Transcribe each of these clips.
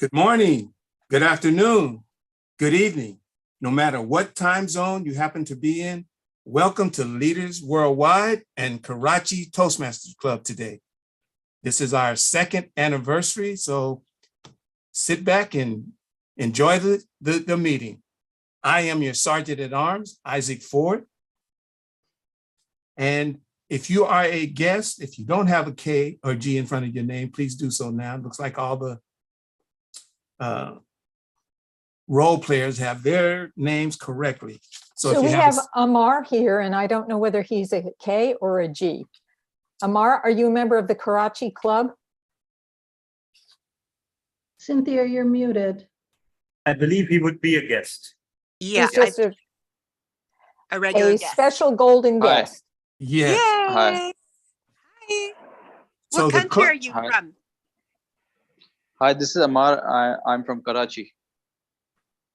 Good morning, good afternoon, good evening. No matter what time zone you happen to be in, welcome to Leaders Worldwide and Karachi Toastmasters Club today. This is our second anniversary, so sit back and enjoy the meeting. I am your Sergeant at Arms, Isaac Ford. And if you are a guest, if you don't have a K or G in front of your name, please do so now. It looks like all the role players have their names correctly. So we have Amar here, and I don't know whether he's a K or a G. Amar, are you a member of the Karachi Club? Cynthia, you're muted. I believe he would be a guest. Yeah, He's just a regular a guest. special golden Hi. guest. Yes. Yay. Hi. Hi. So What the country are you Hi. from? Hi, this is Amar. I'm from Karachi.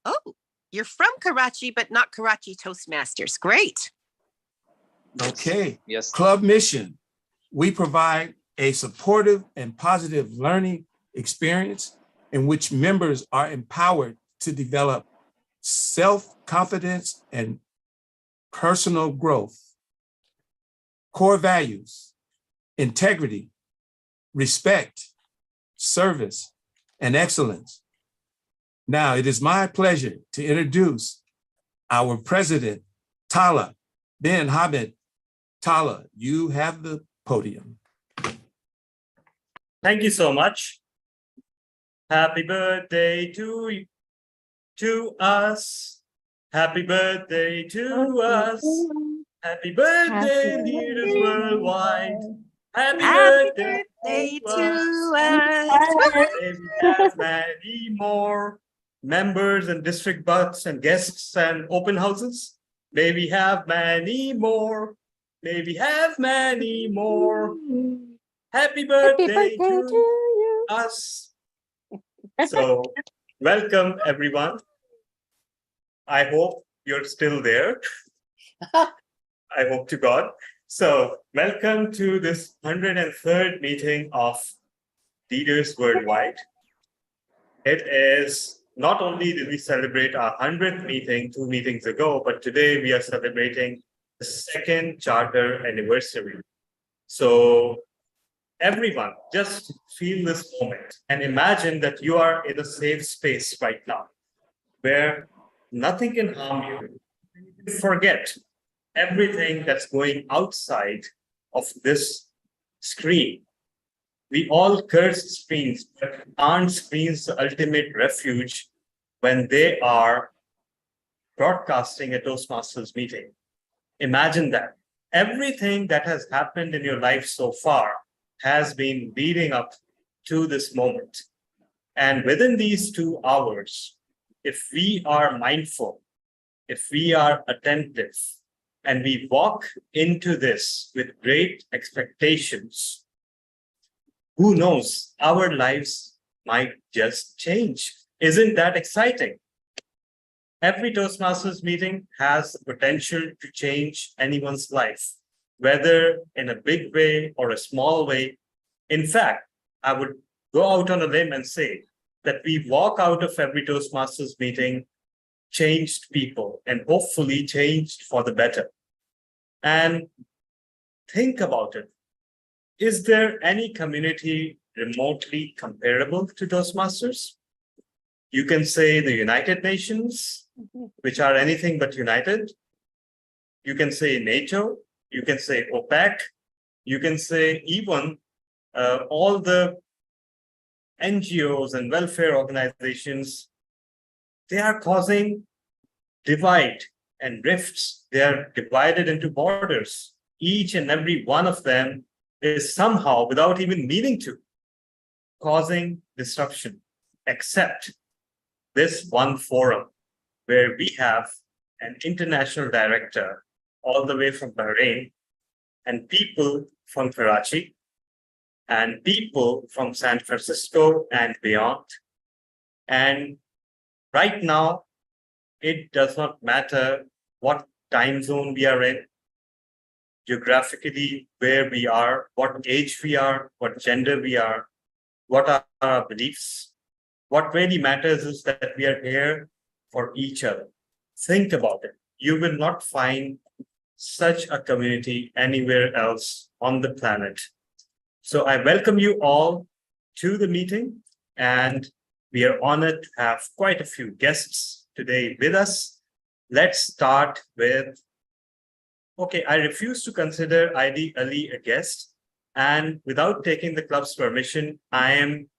Oh, you're from Karachi, but not Karachi Toastmasters. Great. Okay. Yes. Club mission. We provide a supportive and positive learning experience in which members are empowered to develop self-confidence and personal growth. Core values: integrity, respect, service, and excellence. Now, it is my pleasure to introduce our president, Tala bin Hamid. Tala, you have the podium. Thank you so much. Happy birthday to us. Happy birthday to us. Happy birthday, Leaders Worldwide. Happy Happy birthday birthday to to us. us. May we have many more members and district bucks and guests and open houses. May we have many more. May we have many more. Happy birthday, Happy birthday to you. us. So, welcome everyone. I hope you're still there. I hope to God. So, welcome to this 103rd meeting of Leaders Worldwide. It is not only did we celebrate our 100th meeting 2 meetings ago, but today we are celebrating the second charter anniversary. So, everyone, just feel this moment and imagine that you are in a safe space right now where nothing can harm you. Forget everything that's going outside of this screen. We all curse screens, but aren't screens the ultimate refuge when they are broadcasting a Toastmasters meeting? Imagine that. Everything that has happened in your life so far has been leading up to this moment. And within these 2 hours, if we are mindful, if we are attentive, and we walk into this with great expectations, who knows, our lives might just change. Isn't that exciting? Every Toastmasters meeting has the potential to change anyone's life, whether in a big way or a small way. In fact, I would go out on a limb and say that we walk out of every Toastmasters meeting changed people and hopefully changed for the better. And think about it. Is there any community remotely comparable to Toastmasters? You can say the United Nations, which are anything but united. You can say NATO. You can say OPEC. You can say even all the NGOs and welfare organizations. They are causing divide and rifts. They are divided into borders. Each and every one of them is somehow, without even meaning to, causing disruption, except this one forum where we have an international director all the way from Bahrain and people from Karachi and people from San Francisco and beyond. And right now, it does not matter what time zone we are in, geographically where we are, what age we are, what gender we are, what are our beliefs. What really matters is that we are here for each other. Think about it. You will not find such a community anywhere else on the planet. So I welcome you all to the meeting, and we are honored to have quite a few guests today with us. Let's start with, okay, I refuse to consider ID Ali a guest, and without taking the club's permission, I am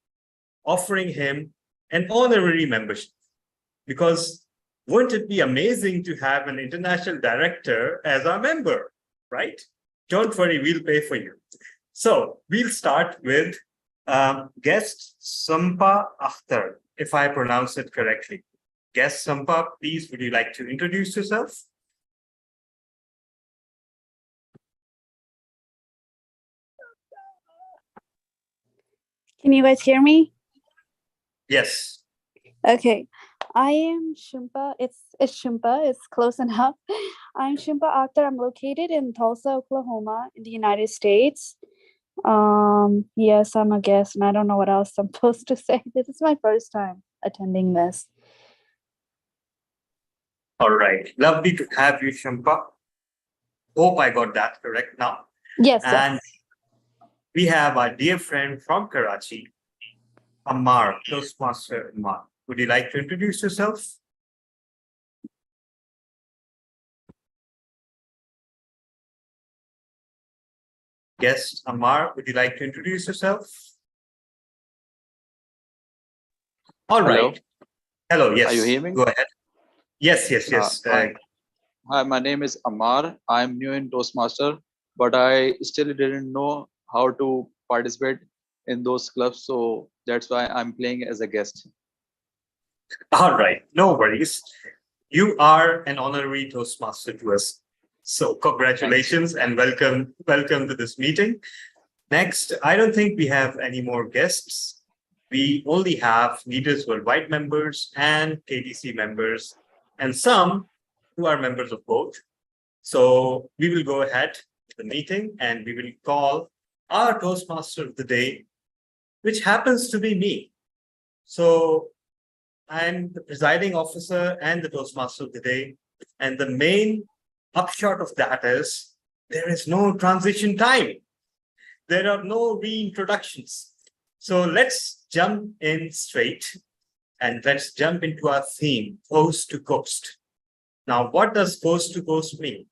offering him an honorary membership, because wouldn't it be amazing to have an international director as our member, right? Don't worry, we'll pay for you. So we'll start with guest Sampa Akhtar, if I pronounce it correctly. Guest Sampa, please, would you like to introduce yourself? Can you guys hear me? Yes. Okay. I am Shumpa. It's Shumpa. It's close enough. I'm Shumpa Akhtar. I'm located in Tulsa, Oklahoma, in the United States. Yes, I'm a guest, and I don't know what else I'm supposed to say. This is my first time attending this. All right. Lovely to have you, Shumpa. Hope I got that correct now. Yes. And we have our dear friend from Karachi, Ammar, Toastmaster Ammar. Would you like to introduce yourself? Guest Ammar, would you like to introduce yourself? All right. Hello, yes. Are you hearing me? Go ahead. Yes. Hi, my name is Amar. I'm new in Toastmaster, but I still didn't know how to participate in those clubs. So that's why I'm playing as a guest. All right, no worries. You are an honorary Toastmaster to us. So congratulations and welcome to this meeting. Next, I don't think we have any more guests. We only have Leaders Worldwide members and KTC members, and some who are members of both. So we will go ahead to the meeting and we will call our Toastmaster of the day, which happens to be me. So I'm the presiding officer and the Toastmaster of the day. And the main upshot of that is there is no transition time. There are no reintroductions. So let's jump in straight and let's jump into our theme, coast to coast. Now, what does coast to coast mean?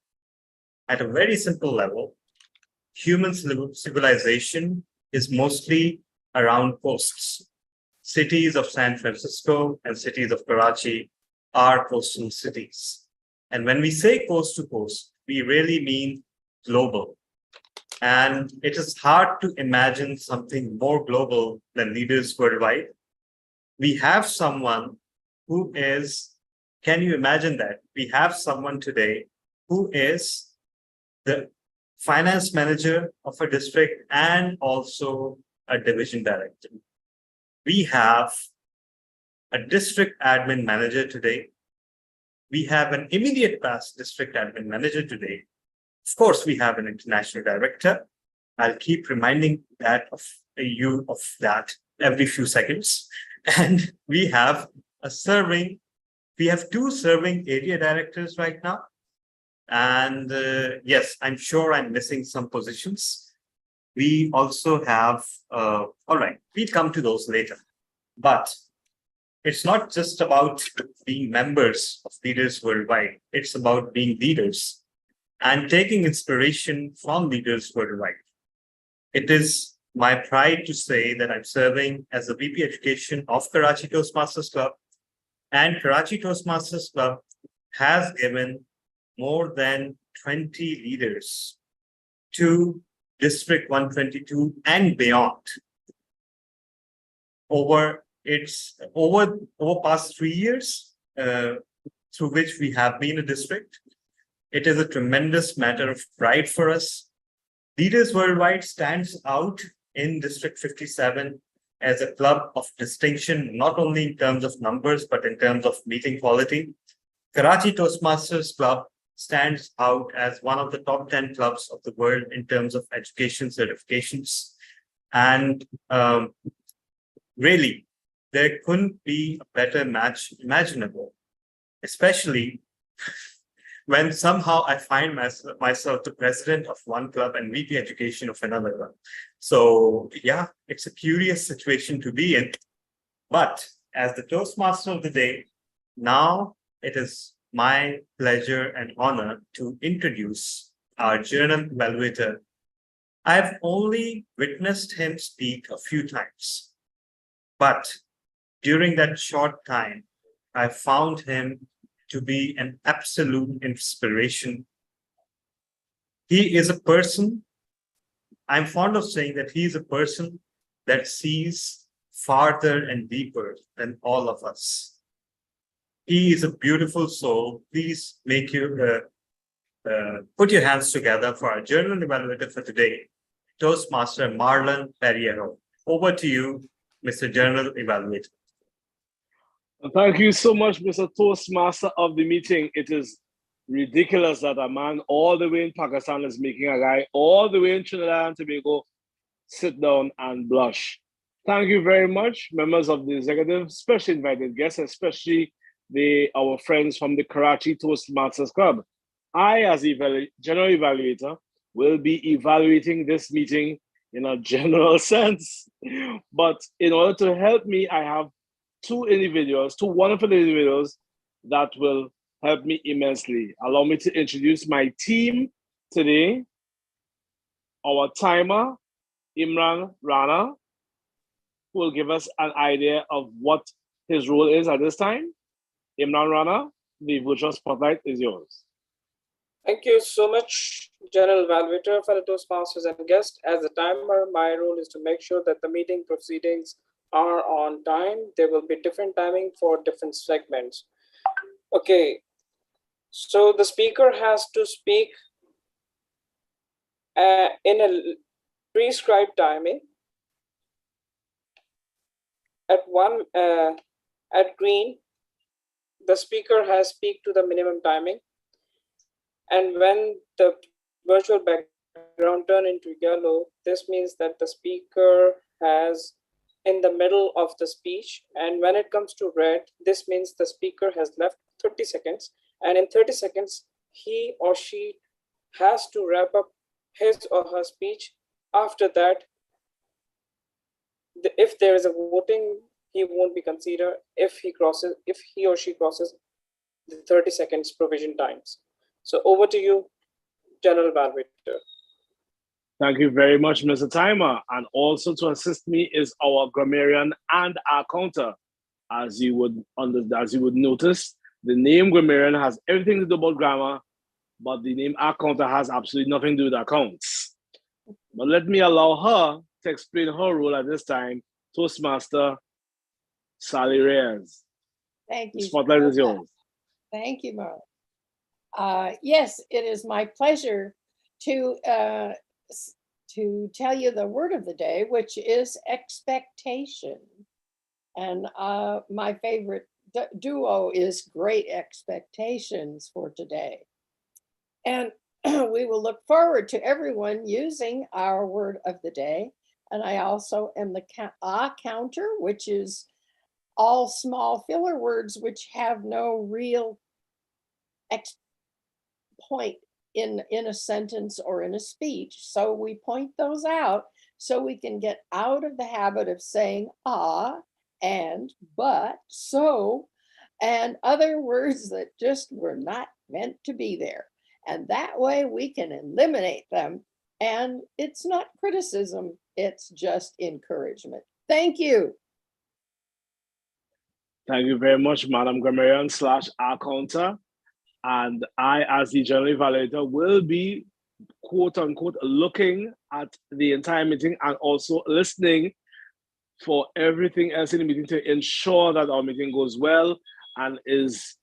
At a very simple level, human civilization is mostly around coasts. Cities of San Francisco and cities of Karachi are coastal cities. And when we say coast to coast, we really mean global. And it is hard to imagine something more global than Leaders Worldwide. We have someone who is, can you imagine that? We have someone today who is the finance manager of a district and also a division director. We have a district admin manager today. We have an immediate past district admin manager today. Of course, we have an international director. I'll keep reminding you of that every few seconds. And we have two serving area directors right now. And yes, I'm sure I'm missing some positions. We also have, all right, we'll come to those later. But it's not just about being members of Leaders Worldwide. It's about being leaders and taking inspiration from Leaders Worldwide. It is my pride to say that I'm serving as the VP Education of Karachi Toastmasters Club, and Karachi Toastmasters Club has given more than 20 leaders to District 122 and beyond over past 3 years through which we have been a district. It is a tremendous matter of pride for us. Leaders Worldwide stands out in District 57 as a club of distinction, not only in terms of numbers, but in terms of meeting quality. Karachi Toastmasters Club stands out as one of the top 10 clubs of the world in terms of education certifications. And really, there couldn't be a better match imaginable, especially when somehow I find myself the president of one club and VP education of another club. So yeah, it's a curious situation to be in. But as the Toastmaster of the day, now it is my pleasure and honor to introduce our journal evaluator. I've only witnessed him speak a few times, but during that short time, I found him to be an absolute inspiration. He is a person, I'm fond of saying that he is a person that sees farther and deeper than all of us. He is a beautiful soul. Please make your put your hands together for our journal evaluator for today, Toastmaster Marlon Perriero. Over to you, Mr. Journal Evaluator. Thank you so much, Mr. Toastmaster of the meeting. It is ridiculous that a man all the way in Pakistan is making a guy all the way in Trinidad and Tobago sit down and blush. Thank you very much, members of the executive, special invited guests, especially our friends from the Karachi Toastmasters Club. I, as general evaluator, will be evaluating this meeting in a general sense. But in order to help me, I have two wonderful individuals that will help me immensely. Allow me to introduce my team today. Our timer, Imran Rana, who will give us an idea of what his role is at this time. Imran Rana, the virtual spotlight is yours. Thank you so much, General Evaluator, fellow Toastmasters and guests. As a timer, my role is to make sure that the meeting proceedings are on time. There will be different timing for different segments. Okay, so the speaker has to speak in a prescribed timing. At green, the speaker has speak to the minimum timing. And when the virtual background turn into yellow, this means that the speaker has in the middle of the speech. And when it comes to red, this means the speaker has left 30 seconds. And in 30 seconds, he or she has to wrap up his or her speech. After that, if there is a voting, he won't be considered if he or she crosses the 30 seconds provision times. So over to you, General Evaluator. Thank you very much, Mr. Timer. And also to assist me is our grammarian and our counter. As you would notice, the name grammarian has everything to do about grammar, but the name counter has absolutely nothing to do with accounts. But let me allow her to explain her role at this time. Toastmaster Sally Reyes. Thank you. The spotlight is yours. Thank you, Marlon. Yes, it is my pleasure to tell you the word of the day, which is expectation. And my favorite duo is Great Expectations for today. And we will look forward to everyone using our word of the day. And I also am the counter, which is all small filler words which have no real point in a sentence or in a speech. So we point those out so we can get out of the habit of saying and, but, so, and other words that just were not meant to be there. And that way we can eliminate them. And it's not criticism, it's just encouragement. Thank you. Thank you very much, Madam Grammarian / our counter. And I, as the general evaluator, will be, quote unquote, looking at the entire meeting and also listening for everything else in the meeting to ensure that our meeting goes well and is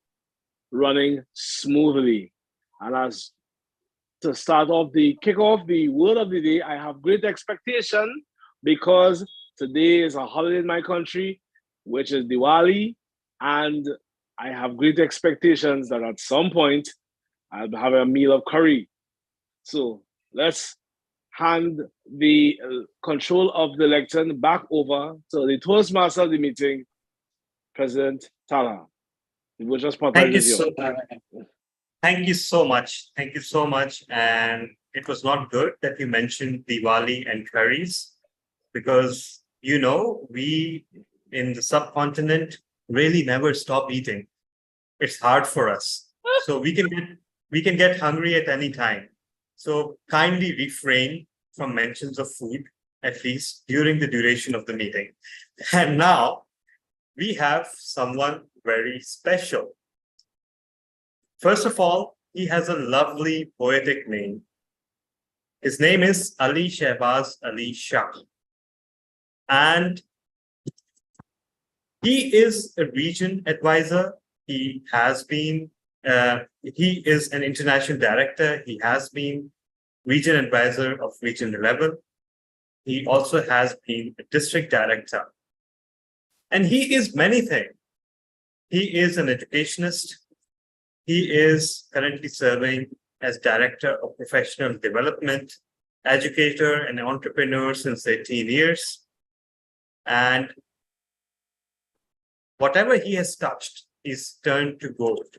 running smoothly. And as to start off the kickoff, the word of the day, I have great expectation because today is a holiday in my country, which is Diwali, and I have great expectations that at some point I'll be having a meal of curry. So let's hand the control of the lectern back over to the Toastmaster of the meeting, President Tala. The virtual spotlight Thank you is yours. so Thank you so much. Thank you so much. And it was not good that you mentioned Diwali and curries, because we in the subcontinent really never stop eating. It's hard for us. So we can get hungry at any time. So kindly refrain from mentions of food, at least during the duration of the meeting. And now we have someone very special. First of all, he has a lovely poetic name. His name is Ali Shehbaz Ali Shah. And he is a region advisor. He is an international director. He has been region advisor of Region 11. He also has been a district director. And he is many things. He is an educationist. He is currently serving as Director of Professional Development, educator and entrepreneur since 18 years. And whatever he has touched is turned to gold.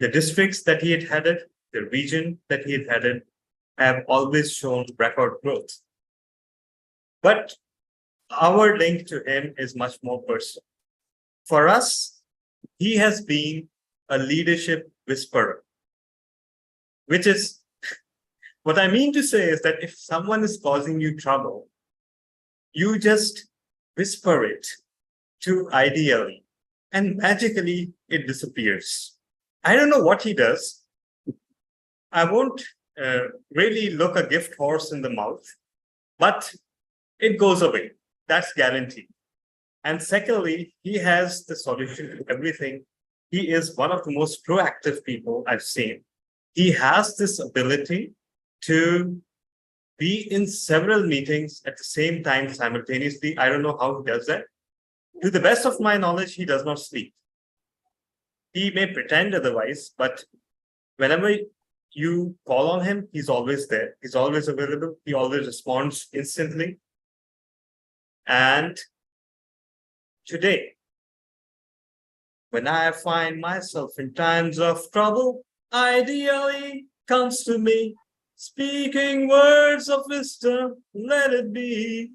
The districts that he had headed, the region that he had headed, have always shown record growth. But our link to him is much more personal. For us, he has been a leadership whisperer, which is what I mean to say is that if someone is causing you trouble, you just whisper it to ideally, and magically it disappears. I don't know what he does. I won't really look a gift horse in the mouth, but it goes away. That's guaranteed. And secondly, he has the solution to everything. He is one of the most proactive people I've seen. He has this ability to be in several meetings at the same time simultaneously. I don't know how he does that. To the best of my knowledge, he does not sleep. He may pretend otherwise, but whenever you call on him, he's always there. He's always available. He always responds instantly. And today, when I find myself in times of trouble, ideally comes to me, speaking words of wisdom, let it be.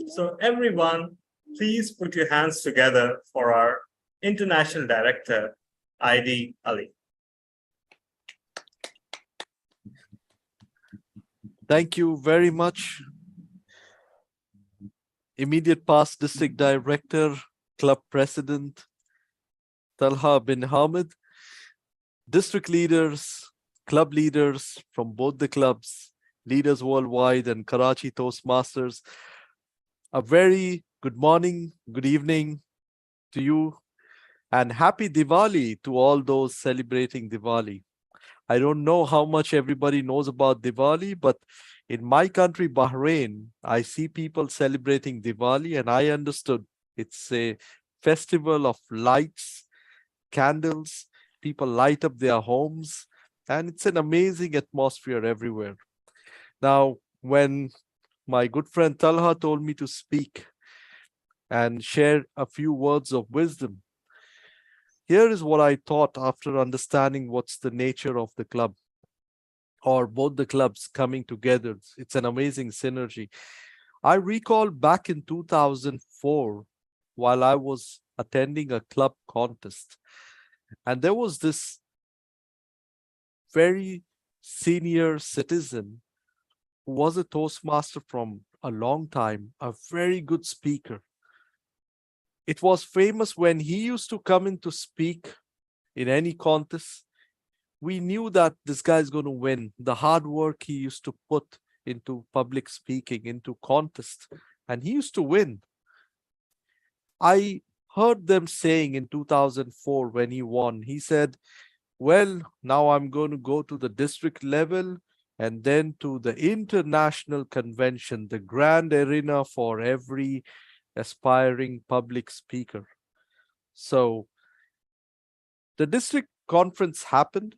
So everyone, please put your hands together for our International Director, ID Ali. Thank you very much. Immediate past District Director, Club President, Talha bin Hamid, district leaders, club leaders from both the clubs, Leaders Worldwide and Karachi Toastmasters, a very good morning, good evening to you, and happy Diwali to all those celebrating Diwali. I don't know how much everybody knows about Diwali, but in my country, Bahrain, I see people celebrating Diwali, and I understood it's a festival of lights, candles, people light up their homes, and it's an amazing atmosphere everywhere. Now, when my good friend Talha told me to speak and share a few words of wisdom, here is what I thought after understanding what's the nature of the club, or both the clubs coming together. It's an amazing synergy. I recall back in 2004, while I was attending a club contest, and there was this very senior citizen who was a Toastmaster from a long time, a very good speaker. It was famous when he used to come in to speak in any contest. We knew that this guy's going to win. The hard work he used to put into public speaking, into contest, and he used to win. I heard them saying in 2004 when he won, he said, well, now I'm going to go to the district level and then to the international convention, the grand arena for every aspiring public speaker. So the district conference happened,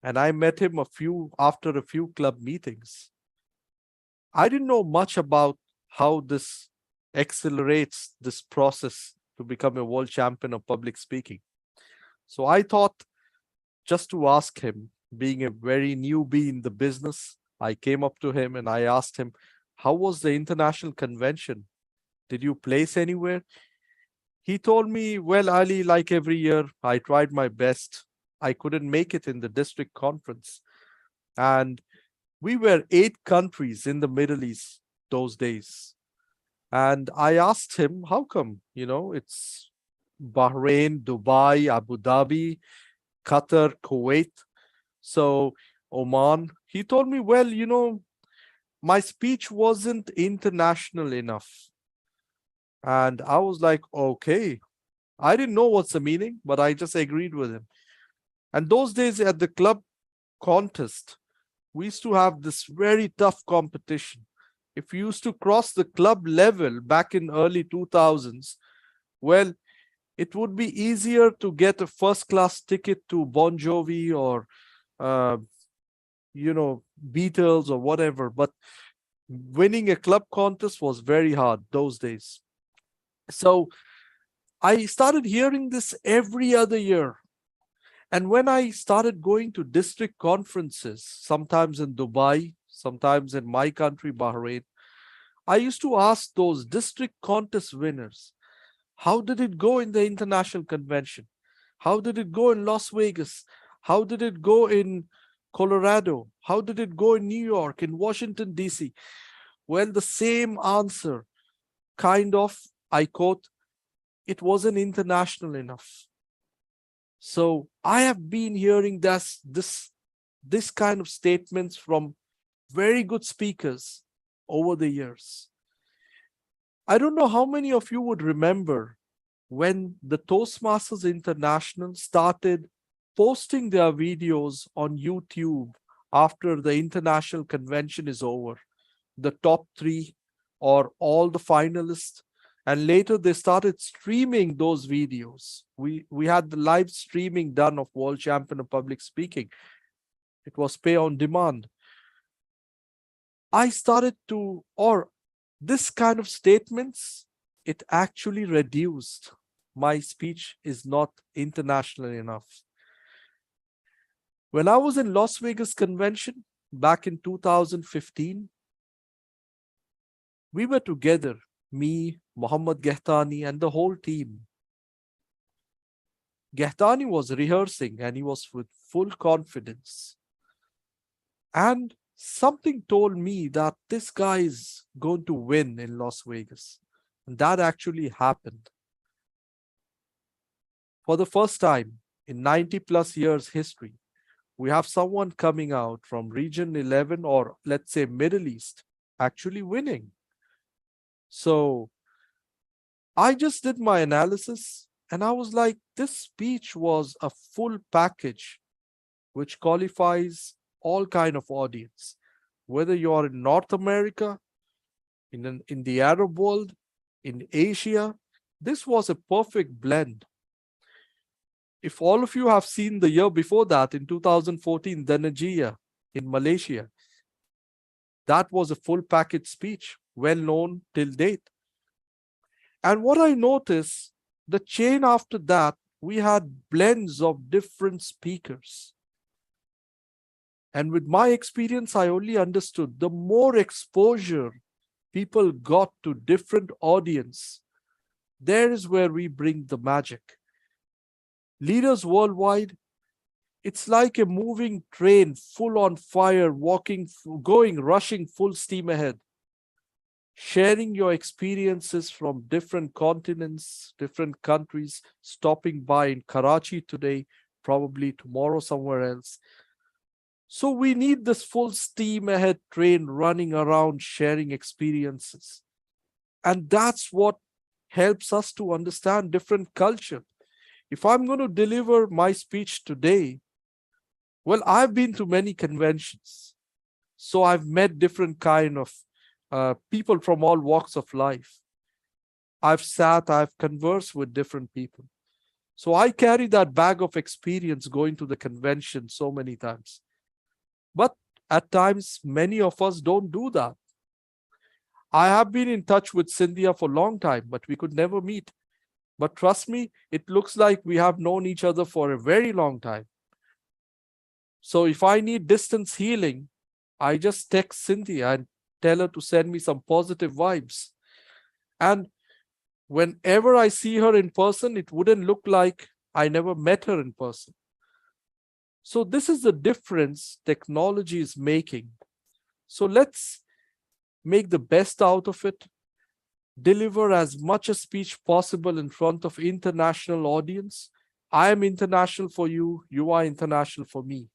and I met him after a few club meetings. I didn't know much about how this accelerates this process, to become a world champion of public speaking. So I thought just to ask him, being a very newbie in the business, I came up to him and I asked him, how was the international convention? Did you place anywhere? He told me, well, Ali, like every year, I tried my best. I couldn't make it in the district conference. And we were 8 countries in the Middle East those days. And I asked him, how come? It's Bahrain, Dubai, Abu Dhabi, Qatar, Kuwait, so Oman. He told me, well, my speech wasn't international enough. And I was like, okay. I didn't know what's the meaning, but I just agreed with him. And those days at the club contest, we used to have this very tough competition. If you used to cross the club level back in early 2000s, well, it would be easier to get a first-class ticket to Bon Jovi or, Beatles or whatever. But winning a club contest was very hard those days. So I started hearing this every other year. And when I started going to district conferences, sometimes in Dubai, sometimes in my country, Bahrain, I used to ask those district contest winners, how did it go in the international convention? How did it go in Las Vegas? How did it go in Colorado? How did it go in New York, in Washington, D.C.? Well, the same answer, kind of, I quote, it wasn't international enough. So I have been hearing this kind of statements from very good speakers over the years. I don't know how many of you would remember when the Toastmasters International started posting their videos on YouTube after the international convention is over, the top 3 or all the finalists. And later they started streaming those videos. We had the live streaming done of World Champion of Public Speaking. It was pay on demand. This kind of statements, it actually reduced. My speech is not international enough. When I was in Las Vegas convention back in 2015, we were together, me, Mohammad Gehtani, and the whole team. Gehtani was rehearsing and he was with full confidence. And something told me that this guy is going to win in Las Vegas. And that actually happened. For the first time in 90 plus years history, we have someone coming out from region 11 or let's say Middle East actually winning. So I just did my analysis and I was like, this speech was a full package which qualifies all kind of audience, whether you are in North America, in the Arab world, in Asia. This was a perfect blend. If all of you have seen the year before that, in 2014, the Najia in Malaysia, that was a full package speech, well known till date. And what I noticed, the chain after that, we had blends of different speakers. And with my experience, I only understood the more exposure people got to different audience, there is where we bring the magic. Leaders worldwide, it's like a moving train full on fire, rushing full steam ahead. Sharing your experiences from different continents, different countries, stopping by in Karachi today, probably tomorrow somewhere else. So we need this full steam ahead train running around, sharing experiences. And that's what helps us to understand different culture. If I'm going to deliver my speech today, well, I've been to many conventions. So I've met different kind of people from all walks of life. I've conversed with different people. So I carry that bag of experience going to the convention so many times. But at times, many of us don't do that. I have been in touch with Cynthia for a long time, but we could never meet. But trust me, it looks like we have known each other for a very long time. So if I need distance healing, I just text Cynthia and tell her to send me some positive vibes. And whenever I see her in person, it wouldn't look like I never met her in person. So this is the difference technology is making. So let's make the best out of it, deliver as much a speech possible in front of international audience. I am international for you, you are international for me.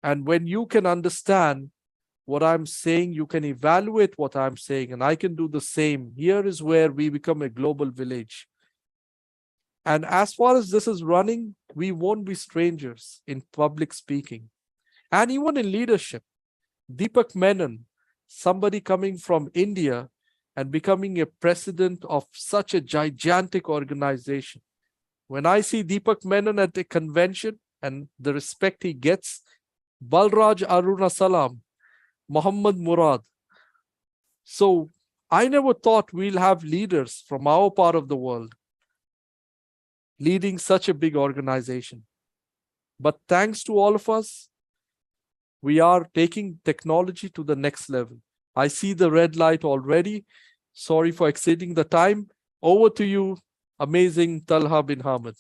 And when you can understand what I'm saying, you can evaluate what I'm saying, and I can do the same. Here is where we become a global village. And as far as this is running, we won't be strangers in public speaking. And even in leadership, Deepak Menon, somebody coming from India and becoming a president of such a gigantic organization. When I see Deepak Menon at a convention and the respect he gets, Balraj Arunasalam, Muhammad Murad. So I never thought we'll have leaders from our part of the world leading such a big organization. But thanks to all of us, we are taking technology to the next level. I see the red light already. Sorry for exceeding the time. Over to you, amazing Talha bin Hamid.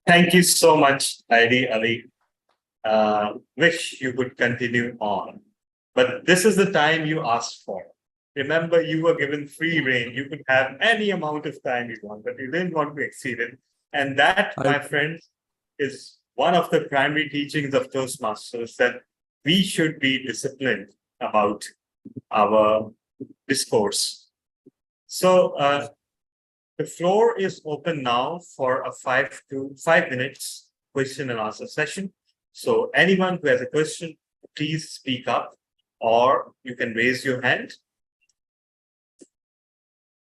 Thank you so much, Heidi Ali. Wish you could continue on. But this is the time you asked for. Remember, you were given free reign. You could have any amount of time you want, but you didn't want to exceed it. And that, my friends, is one of the primary teachings of Toastmasters, that we should be disciplined about our discourse. So the floor is open now for a 5 minutes question and answer session. So anyone who has a question, please speak up, or you can raise your hand.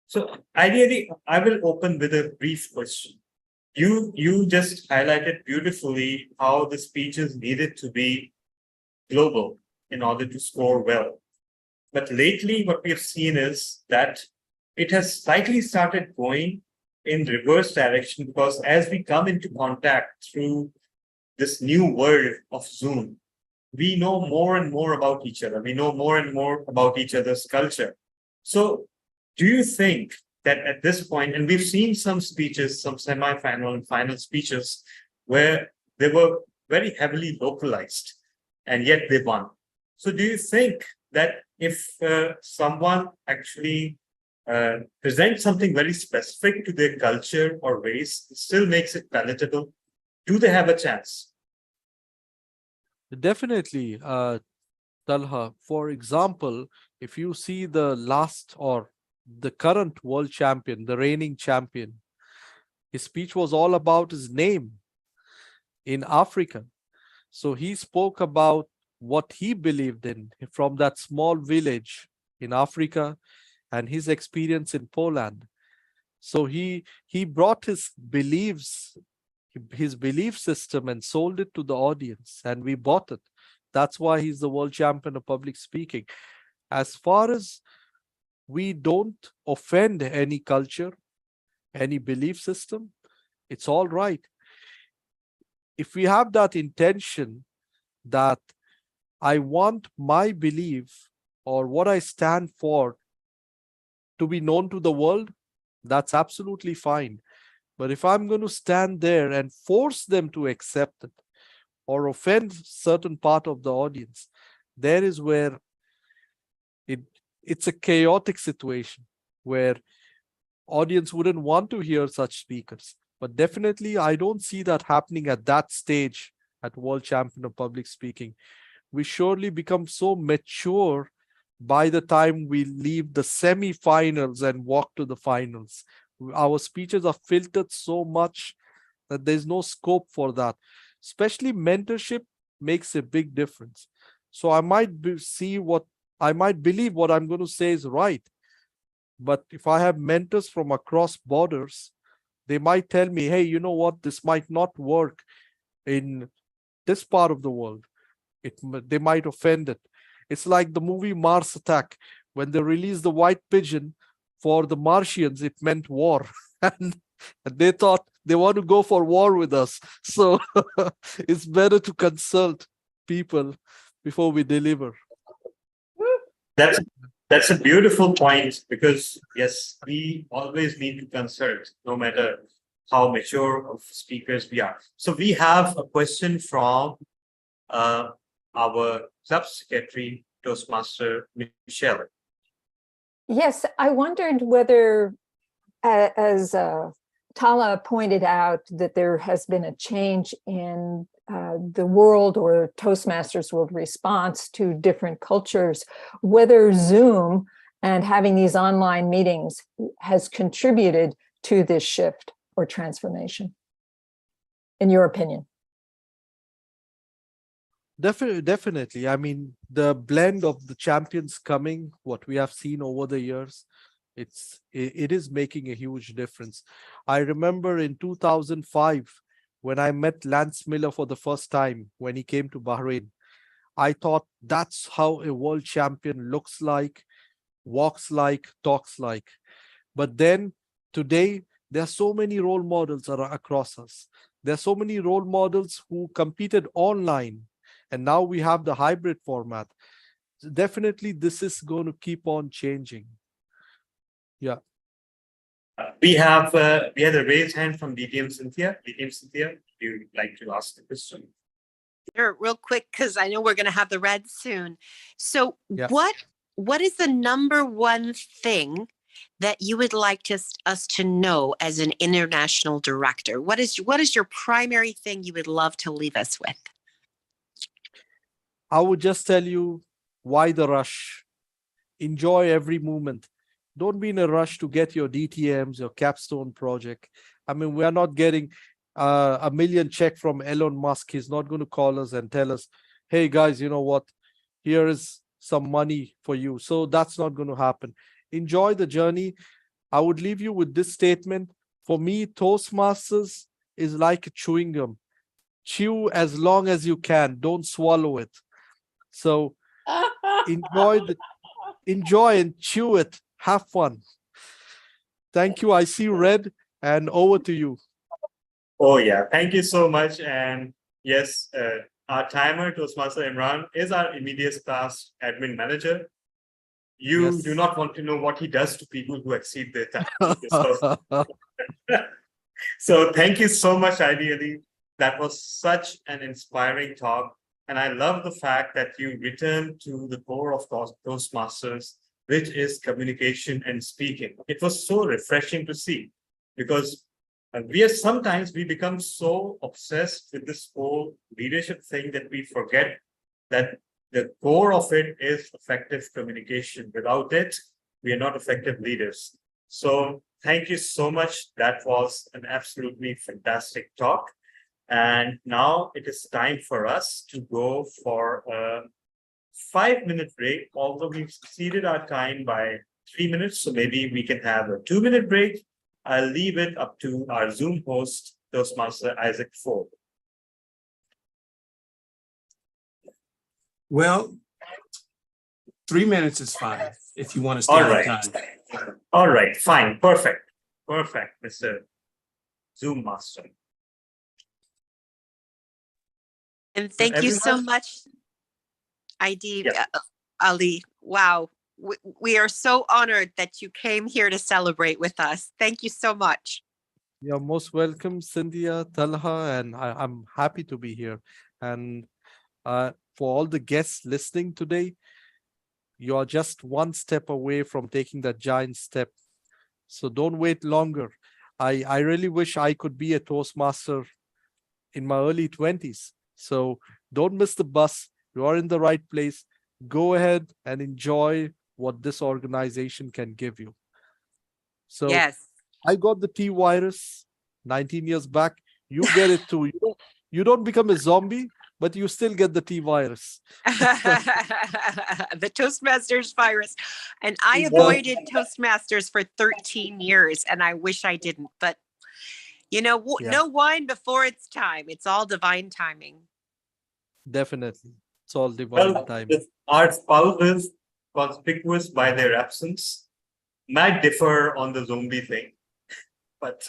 So ideally, I will open with a brief question. You just highlighted beautifully how the speeches needed to be global in order to score well. But lately, what we have seen is that it has slightly started going in reverse direction, because as we come into contact through this new world of Zoom, we know more and more about each other. We know more and more about each other's culture. So do you think that at this point, and we've seen some speeches, some semi-final and final speeches, where they were very heavily localized, and yet they won. So do you think that if someone actually presents something very specific to their culture or race, it still makes it palatable? Do they have a chance? Definitely, Talha. For example, if you see the last or the current world champion, the reigning champion, his speech was all about his name in Africa. So he spoke about what he believed in from that small village in Africa and his experience in Poland. So he brought his beliefs, his belief system, and sold it to the audience, and we bought it. That's why he's the world champion of public speaking. As far as we don't offend any culture, any belief system, it's all right. If we have that intention that I want my belief or what I stand for to be known to the world, that's absolutely fine. But if I'm going to stand there and force them to accept it or offend certain part of the audience, there is where it's a chaotic situation where audience wouldn't want to hear such speakers. But definitely, I don't see that happening at that stage at World Champion of Public Speaking. We surely become so mature by the time we leave the semi-finals and walk to the finals. Our speeches are filtered so much that there's no scope for that. Especially mentorship makes a big difference. So I might believe what I'm going to say is right. But if I have mentors from across borders, they might tell me, hey, you know what, this might not work in this part of the world. They might offend it. It's like the movie Mars Attack. When they release the white pigeon, for the Martians, it meant war. And they thought they want to go for war with us. So it's better to consult people before we deliver. That's that's a beautiful point, because yes, we always need to consult, no matter how mature of speakers we are. So we have a question from our club secretary, Toastmaster Michelle. Yes, I wondered whether, as Tala pointed out, that there has been a change in the world or Toastmasters world response to different cultures, whether Zoom and having these online meetings has contributed to this shift or transformation, in your opinion. Definitely. I mean, the blend of the champions coming, what we have seen over the years, it is making a huge difference. I remember in 2005, when I met Lance Miller for the first time, when he came to Bahrain, I thought that's how a world champion looks like, walks like, talks like. But then today, there are so many role models across us. There are so many role models who competed online, and now we have the hybrid format. Definitely, this is going to keep on changing. Yeah. We had a raised hand from DTM Cynthia. DTM Cynthia, would you like to ask the question? Sure, real quick, because I know we're going to have the red soon. So Yeah. what is the number one thing that you would like us to know as an international director? What is your primary thing you would love to leave us with? I would just tell you, why the rush? Enjoy every moment. Don't be in a rush to get your DTMs, your capstone project. I mean, we are not getting $1 million check from Elon Musk. He's not going to call us and tell us, hey guys, you know what? Here is some money for you. So that's not going to happen. Enjoy the journey. I would leave you with this statement. For me, Toastmasters is like a chewing gum. Chew as long as you can. Don't swallow it. So enjoy and chew it. Have fun. Thank you. I see red, and over to you. Oh yeah, thank you so much. And yes, our timer, Toastmaster Imran, is our immediate class admin manager. You Yes. do not want to know what he does to people who exceed their time. So thank you so much, ideally. That was such an inspiring talk. And I love the fact that you returned to the core of Toastmasters, which is communication and speaking. It was so refreshing to see, because sometimes we become so obsessed with this whole leadership thing that we forget that the core of it is effective communication. Without it, we are not effective leaders. So thank you so much. That was an absolutely fantastic talk. And now it is time for us to go for a 5-minute break, although we've exceeded our time by 3 minutes. So maybe we can have a 2-minute break. I'll leave it up to our Zoom host, Toastmaster Isaac Ford. Well, 3 minutes is fine if you want to stay All on right. time. All right, fine. Perfect. Perfect, Mr. Zoom Master. And thank you so much, Ali. Wow. We are so honored that you came here to celebrate with us. Thank you so much. You're most welcome, Cynthia, Talha, and I'm happy to be here. And for all the guests listening today, you are just one step away from taking that giant step. So don't wait longer. I really wish I could be a Toastmaster in my early 20s. So don't miss the bus. You are in the right place. Go ahead and enjoy what this organization can give you. So yes. I got the T virus 19 years back. You get it too. You don't become a zombie, but you still get the T virus. The Toastmasters virus. And I avoided Toastmasters for 13 years, and I wish I didn't. But, you know, no wine before it's time. It's all divine timing. Definitely. It's all divine timing. Our spouses, conspicuous by their absence, might differ on the zombie thing, but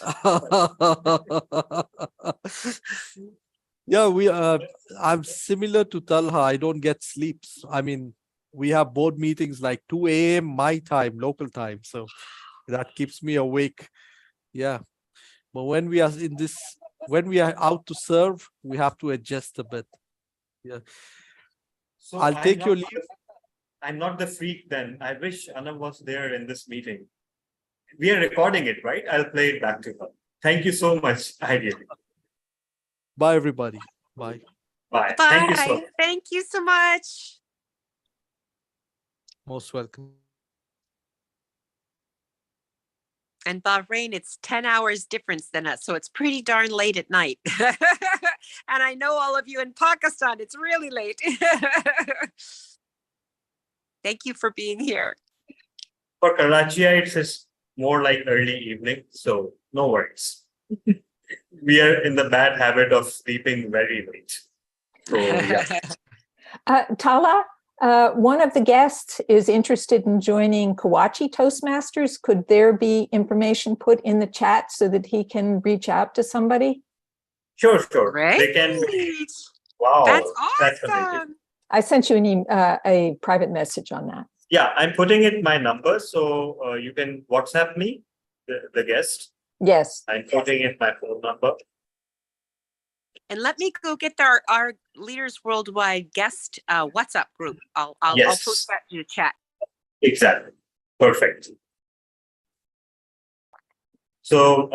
Yeah, I'm similar to Talha. I don't get sleeps. I mean, we have board meetings like 2 a.m. my time, local time. So that keeps me awake. Yeah. But when we are when we are out to serve, we have to adjust a bit. Yeah. so I'll take your leave. I'm not the freak then. I wish Anna was there in this meeting. We are recording it, right? I'll play it back to her. Thank you so much, ideally. Bye, everybody. Bye. Bye. Bye. Thank you so much. Thank you so much. Most welcome. And Bahrain, it's 10 hours difference than us. So it's pretty darn late at night. And I know all of you in Pakistan, it's really late. Thank you for being here. For Karachiites, it's more like early evening, so no worries. We are in the bad habit of sleeping very late. So, yeah. Tala, one of the guests is interested in joining Karachi Toastmasters. Could there be information put in the chat so that he can reach out to somebody? Sure. Great. They can. Wow. That's amazing. awesome. I sent you a private message on that. Yeah, I'm putting in my number, so you can WhatsApp me, the guest. Yes. I'm putting in my phone number. And let me go get our Leaders Worldwide guest WhatsApp group. I'll Yes. post that in the chat. Exactly. Perfect. So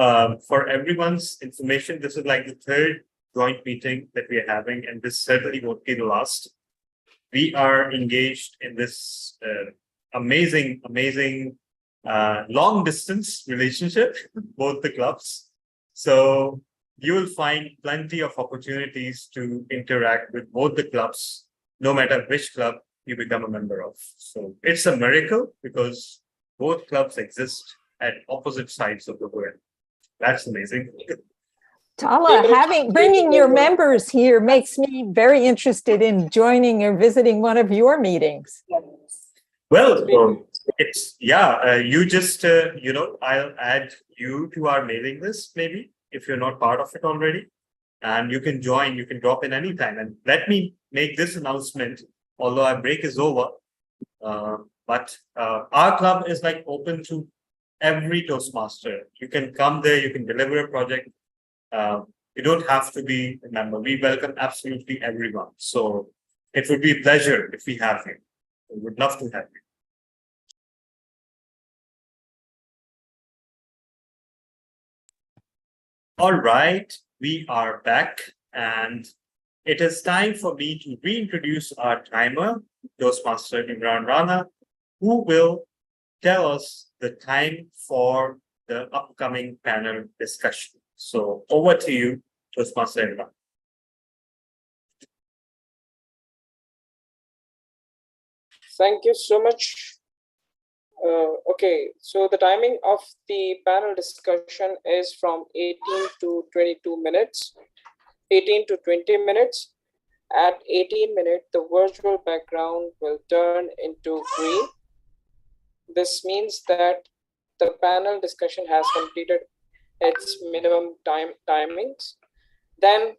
for everyone's information, this is like the third joint meeting that we are having, and this certainly won't be the last. We are engaged in this amazing long distance relationship, both the clubs. So you will find plenty of opportunities to interact with both the clubs, no matter which club you become a member of. So it's a miracle because both clubs exist at opposite sides of the world. That's amazing. Tala, bringing your members here makes me very interested in joining or visiting one of your meetings. Well, it's you just I'll add you to our mailing list maybe if you're not part of it already, and you can join. You can drop in anytime. And let me make this announcement. Although our break is over, but our club is like open to every Toastmaster. You can come there. You can deliver a project. You don't have to be a member. We welcome absolutely everyone. So it would be a pleasure if we have you. We would love to have you. All right, we are back, and it is time for me to reintroduce our timer, Toastmaster Imran Rana, who will tell us the time for the upcoming panel discussion. So over to you, Toastmaster Imran. Thank you so much. Okay, so the timing of the panel discussion is from 18 to 22 minutes, 18 to 20 minutes. At 18 minutes, the virtual background will turn into green. This means that the panel discussion has completed its minimum timings. Then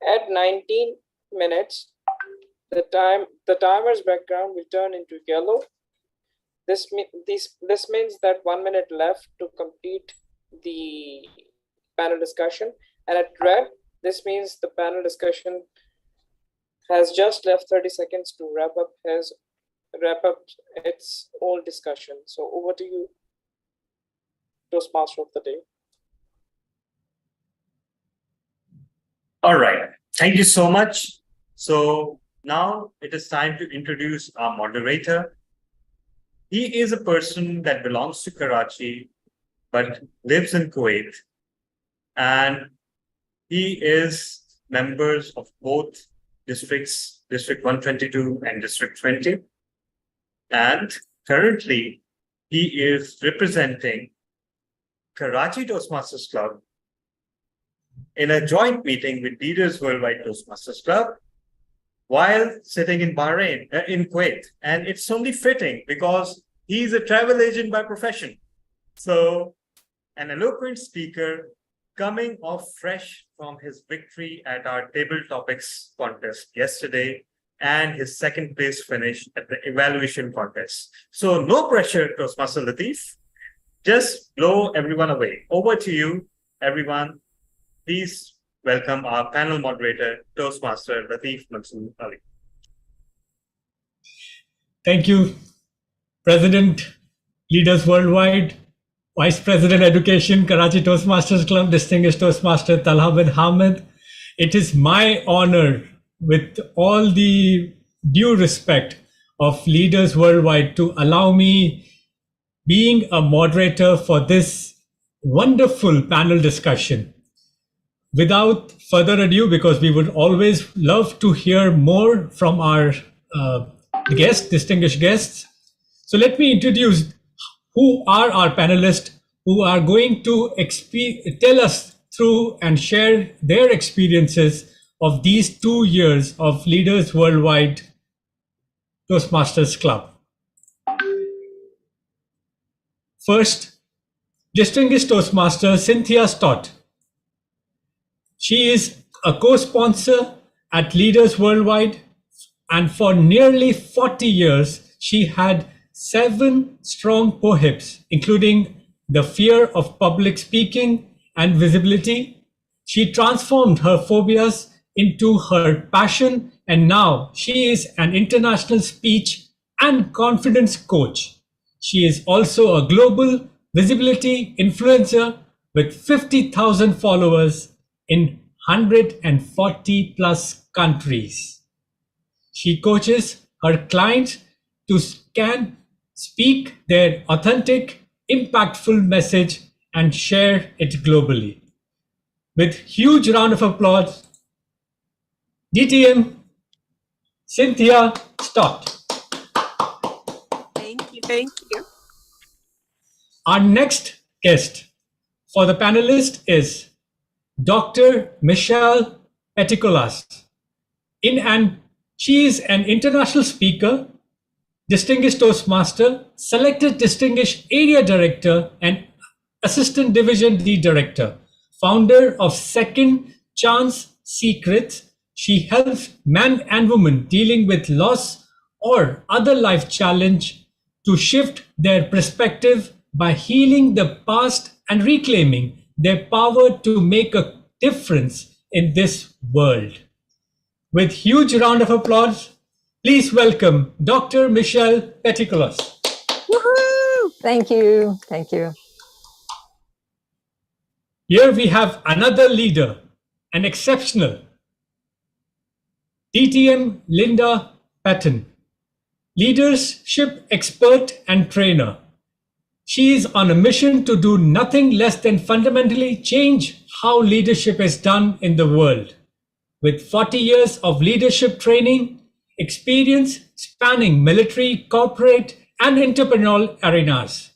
at 19 minutes, the timer's background will turn into yellow. This means that 1 minute left to complete the panel discussion. And at red, this means the panel discussion has just left 30 seconds to wrap up its whole discussion. So over to you, Toastmaster of the day. All right, thank you so much. So now it is time to introduce our moderator. He is a person that belongs to Karachi, but lives in Kuwait. And he is members of both districts, District 122 and District 20. And currently, he is representing Karachi Toastmasters Club in a joint meeting with Leaders Worldwide Toastmasters Club while sitting in Bahrain, in Kuwait. And it's only fitting because He's a travel agent by profession. So an eloquent speaker coming off fresh from his victory at our table topics contest yesterday and his second place finish at the evaluation contest. So no pressure, Toastmaster Latif. Just blow everyone away. Over to you, everyone. Please welcome our panel moderator, Toastmaster Latif Mansoor Ali. Thank you, President, Leaders Worldwide, Vice President Education, Karachi Toastmasters Club, Distinguished Toastmaster Talha bin Hamid. It is my honor, with all the due respect of Leaders Worldwide, to allow me being a moderator for this wonderful panel discussion. Without further ado, because we would always love to hear more from our guests, distinguished guests. So let me introduce who are our panelists who are going to tell us through and share their experiences of these 2 years of Leaders Worldwide Toastmasters Club. First, distinguished Toastmaster Cynthia Stott. She is a co-sponsor at Leaders Worldwide, and for nearly 40 years, she had 7 strong POHIPs, including the fear of public speaking and visibility. She transformed her phobias into her passion, and now she is an international speech and confidence coach. She is also a global visibility influencer with 50,000 followers in 140 plus countries. She coaches her clients to speak their authentic, impactful message and share it globally. With huge round of applause, DTM Cynthia Stott. Thank you. Thank you. Our next guest for the panelist is Dr. Michelle Petikolas. She is an international speaker, distinguished Toastmaster, selected distinguished area director, and assistant division D director, founder of Second Chance Secrets. She helps men and women dealing with loss or other life challenge to shift their perspective by healing the past and reclaiming their power to make a difference in this world. With huge round of applause, please welcome Dr. Michelle Petikolas. Woohoo! Thank you. Thank you. Here we have another leader, an exceptional DTM Linda Patton, leadership expert and trainer. She is on a mission to do nothing less than fundamentally change how leadership is done in the world. With 40 years of leadership training experience spanning military, corporate, and entrepreneurial arenas,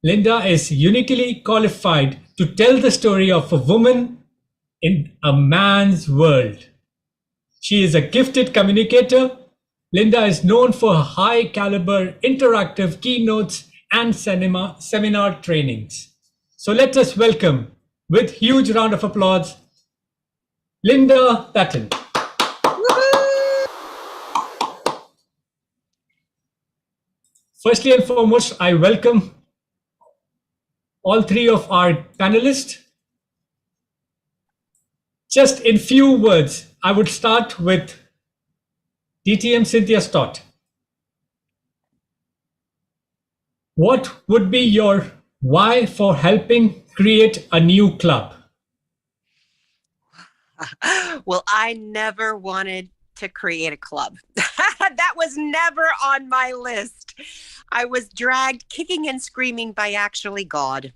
Linda is uniquely qualified to tell the story of a woman in a man's world. She is a gifted communicator. Linda is known for her high caliber interactive keynotes and seminar trainings. So let us welcome, with huge round of applause, Linda Patton. Firstly and foremost, I welcome all 3 of our panelists. Just in few words, I would start with DTM Cynthia Stott. What would be your why for helping create a new club? Well, I never wanted to create a club. That was never on my list. I was dragged kicking and screaming by actually God.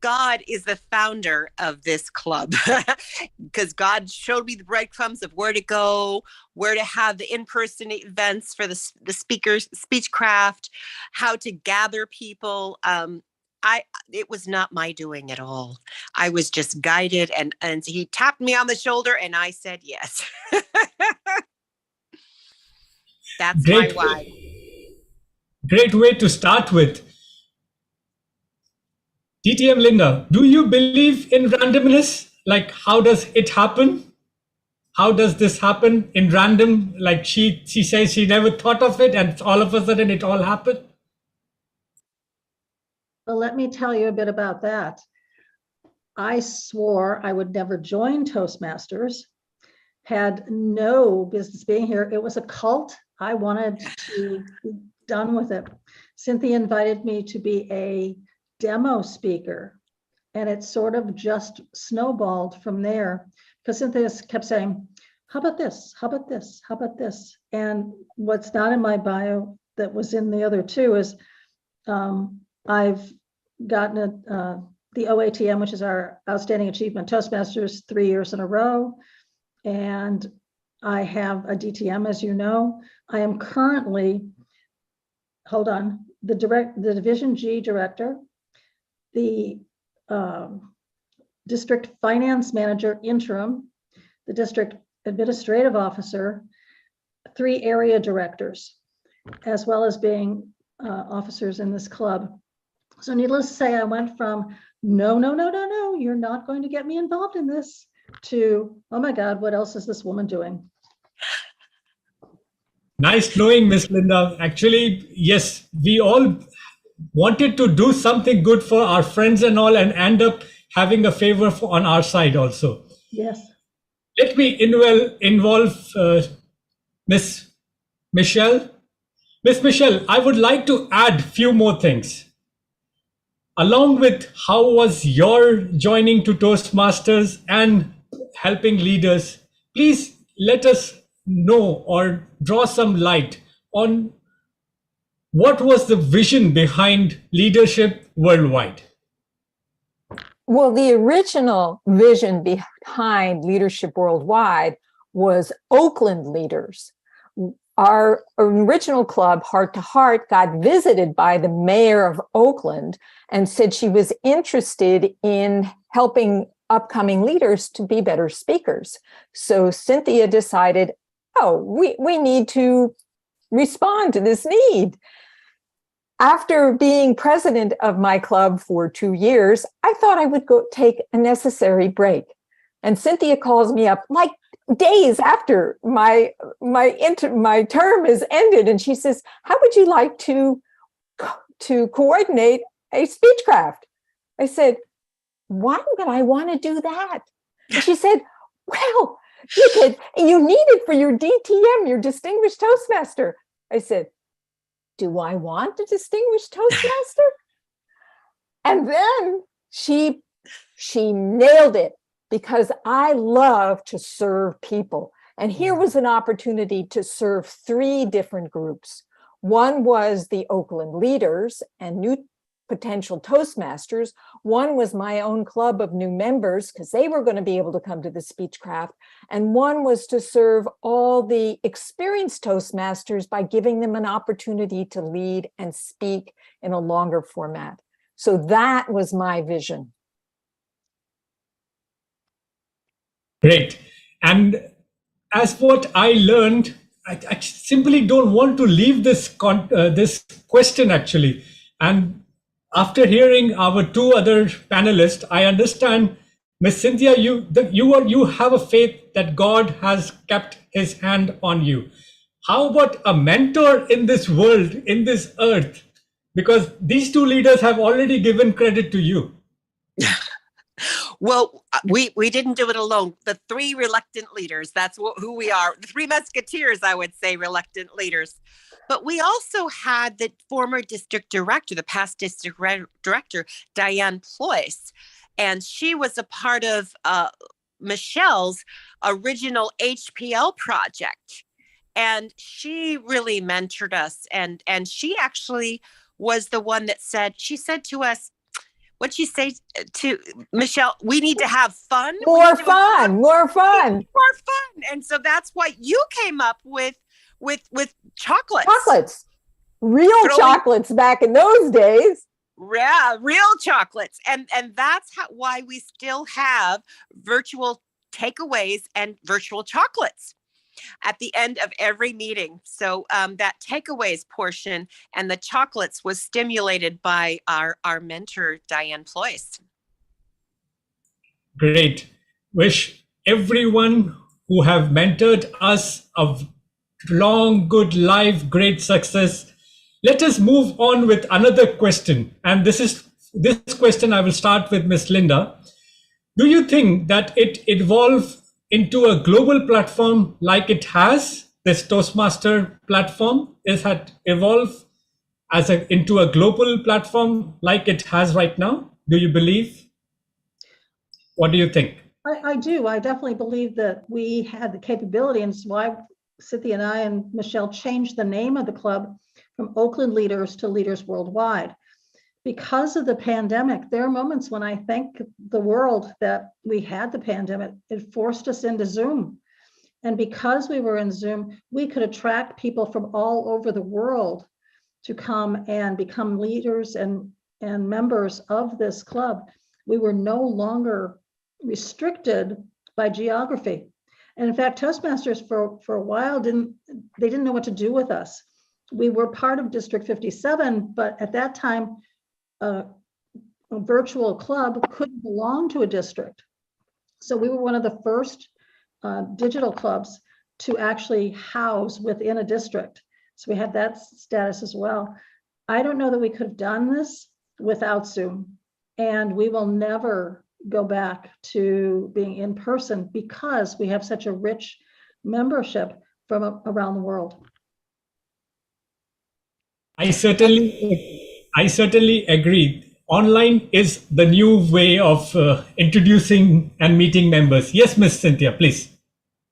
God is the founder of this club because God showed me the breadcrumbs of where to go, where to have the in-person events for the speakers, speechcraft, how to gather people. It was not my doing at all. I was just guided, and he tapped me on the shoulder and I said yes. That's Great. my why. great way to start with. DTM Linda, do you believe in randomness? Like, how does it happen? How does this happen in random? Like she says she never thought of it and all of a sudden it all happened. Well, let me tell you a bit about that. I swore I would never join Toastmasters, had no business being here. It was a cult. I wanted to be done with it. Cynthia invited me to be a demo speaker, and it sort of just snowballed from there because Cynthia kept saying, how about this? How about this? How about this? And what's not in my bio that was in the other two is I've gotten the OATM, which is our Outstanding Achievement Toastmasters, 3 years in a row. And I have a DTM, as you know. I am currently, hold on, the Division G director, the district finance manager interim, the district administrative officer, 3 area directors, as well as being officers in this club. So needless to say, I went from no, you're not going to get me involved in this, to, oh my God, what else is this woman doing? Nice knowing Miss Linda. Actually, yes, we all wanted to do something good for our friends and all and end up having a favor on our side also. Yes. Let me involve Miss Michelle. Miss Michelle, I would like to add few more things. Along with how was your joining to Toastmasters and helping leaders, please let us know or draw some light on what was the vision behind Leadership Worldwide. Well, the original vision behind Leadership Worldwide was Oakland leaders. Our original club, Heart to Heart, got visited by the mayor of Oakland and said she was interested in helping upcoming leaders to be better speakers. So Cynthia decided, oh, we need to respond to this need. After being president of my club for 2 years, I thought I would go take a necessary break. And Cynthia calls me up like days after my term is ended, and she says, how would you like to coordinate a speechcraft? I said, why would I want to do that? And she said, well, you need it for your DTM, your Distinguished Toastmaster. I said, do I want a Distinguished Toastmaster? And then she nailed it, because I love to serve people. And here was an opportunity to serve 3 different groups. One was the Oakland leaders and new potential Toastmasters. One was my own club of new members, because they were going to be able to come to the Speechcraft. And one was to serve all the experienced Toastmasters by giving them an opportunity to lead and speak in a longer format. So that was my vision. Great. And as what I learned, I simply don't want to leave this question actually. And after hearing our 2 other panelists, I understand, Miss Cynthia, you have a faith that God has kept his hand on you. How about a mentor in this world, in this earth? Because these 2 leaders have already given credit to you. Well, we didn't do it alone. The 3 reluctant leaders, that's who we are. The 3 musketeers, I would say, reluctant leaders. But we also had the former district director, the past district director, Diane Ployce. And she was a part of Michelle's original HPL project. And she really mentored us. And she actually was the one that said to us, what'd she say to Michelle? We need to have fun. More fun. And so that's why you came up with chocolates. Chocolates. Real chocolates back in those days. Yeah, real chocolates. And that's why we still have virtual takeaways and virtual chocolates. at the end of every meeting. So that takeaways portion and the chocolates was stimulated by our mentor, Diane Ployce. Great. Wish everyone who have mentored us a long, good life, great success. Let us move on with another question. And this question I will start with Miss Linda. Do you think that it evolved into a global platform like it has? This Toastmaster platform had evolved into a global platform like it has right now? Do you believe? What do you think? I do. I definitely believe that we had the capability, and it's why Cynthia and I and Michelle changed the name of the club from Oakland Leaders to Leaders Worldwide. Because of the pandemic, there are moments when I thank the world that we had the pandemic. It forced us into Zoom. And because we were in Zoom, we could attract people from all over the world to come and become leaders and members of this club. We were no longer restricted by geography. And in fact, Toastmasters for a while didn't know what to do with us. We were part of District 57, but at that time, a virtual club couldn't belong to a district. So we were one of the first digital clubs to actually house within a district. So we had that status as well. I don't know that we could have done this without Zoom, and we will never go back to being in person because we have such a rich membership from around the world. I certainly agree. Online is the new way of introducing and meeting members. Yes, Miss Cynthia, please.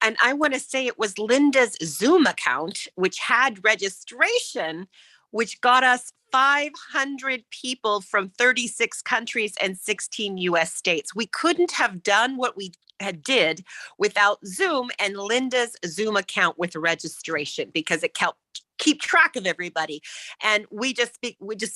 And I want to say it was Linda's Zoom account, which had registration, which got us 500 people from 36 countries and 16 US states. We couldn't have done what we did without Zoom and Linda's Zoom account with registration, because it helped keep track of everybody. And we just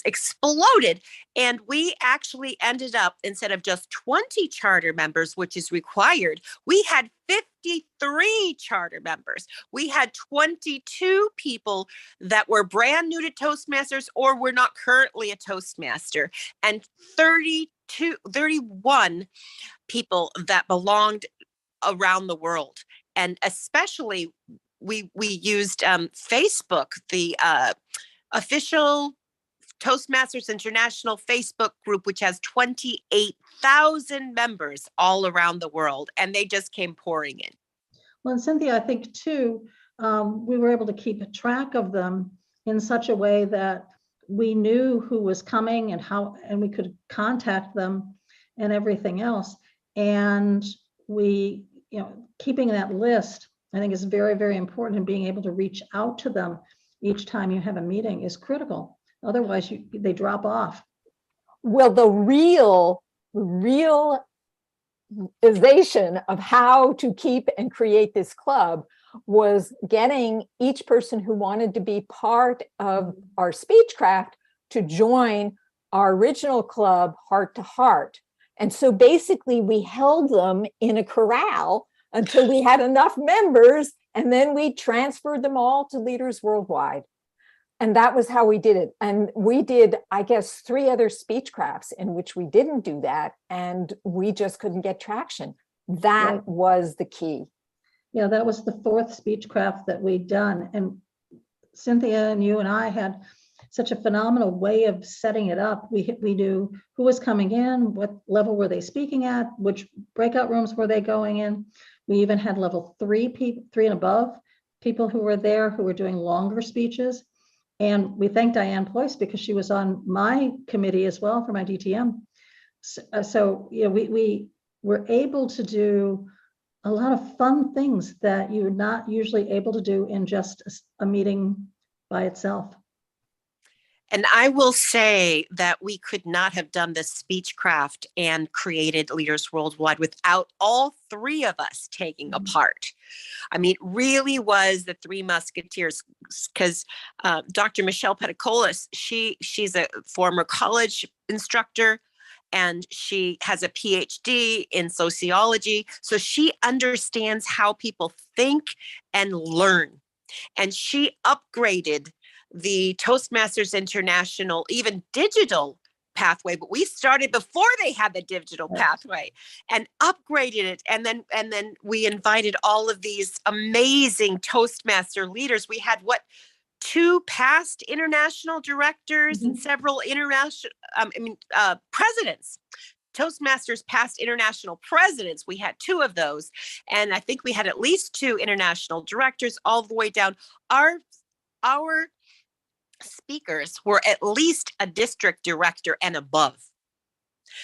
exploded. And we actually ended up, instead of just 20 charter members, which is required, we had 53 charter members. We had 22 people that were brand new to Toastmasters or were not currently a Toastmaster, and 31 people that belonged around the world. And especially we used Facebook, the official Toastmasters International Facebook group, which has 28,000 members all around the world, and they just came pouring in. Well, and Cynthia, I think too, we were able to keep track of them in such a way that we knew who was coming and how, and we could contact them and everything else. And we, keeping that list, I think is very, very important, and being able to reach out to them each time you have a meeting is critical. Otherwise, they drop off. Well, the realization of how to keep and create this club was getting each person who wanted to be part of our Speechcraft to join our original club, Heart to Heart. And so basically we held them in a corral until we had enough members, and then we transferred them all to Leaders Worldwide. And that was how we did it. And we did, I guess, 3 other Speechcrafts in which we didn't do that, and we just couldn't get traction. That was the key. Yeah, that was the 4th Speechcraft that we'd done. And Cynthia and you and I had such a phenomenal way of setting it up. We knew who was coming in, what level were they speaking at, which breakout rooms were they going in. We even had level 3 and above people who were there who were doing longer speeches. And we thank Diane Ployce because she was on my committee as well for my DTM. So we were able to do a lot of fun things that you're not usually able to do in just a meeting by itself. And I will say that we could not have done this Speechcraft and created Leaders Worldwide without all 3 of us taking a part. I mean, it really was the 3 musketeers, because Dr. Michelle Peticolis, she's a former college instructor, and she has a PhD in sociology. So she understands how people think and learn. And she upgraded the Toastmasters International, even digital pathway, but we started before they had the digital pathway, and upgraded it. And then we invited all of these amazing Toastmaster leaders. We had 2 past international directors and several international, presidents. Toastmasters past international presidents. We had 2 of those. And I think we had at least 2 international directors all the way down. Our speakers were at least a district director and above.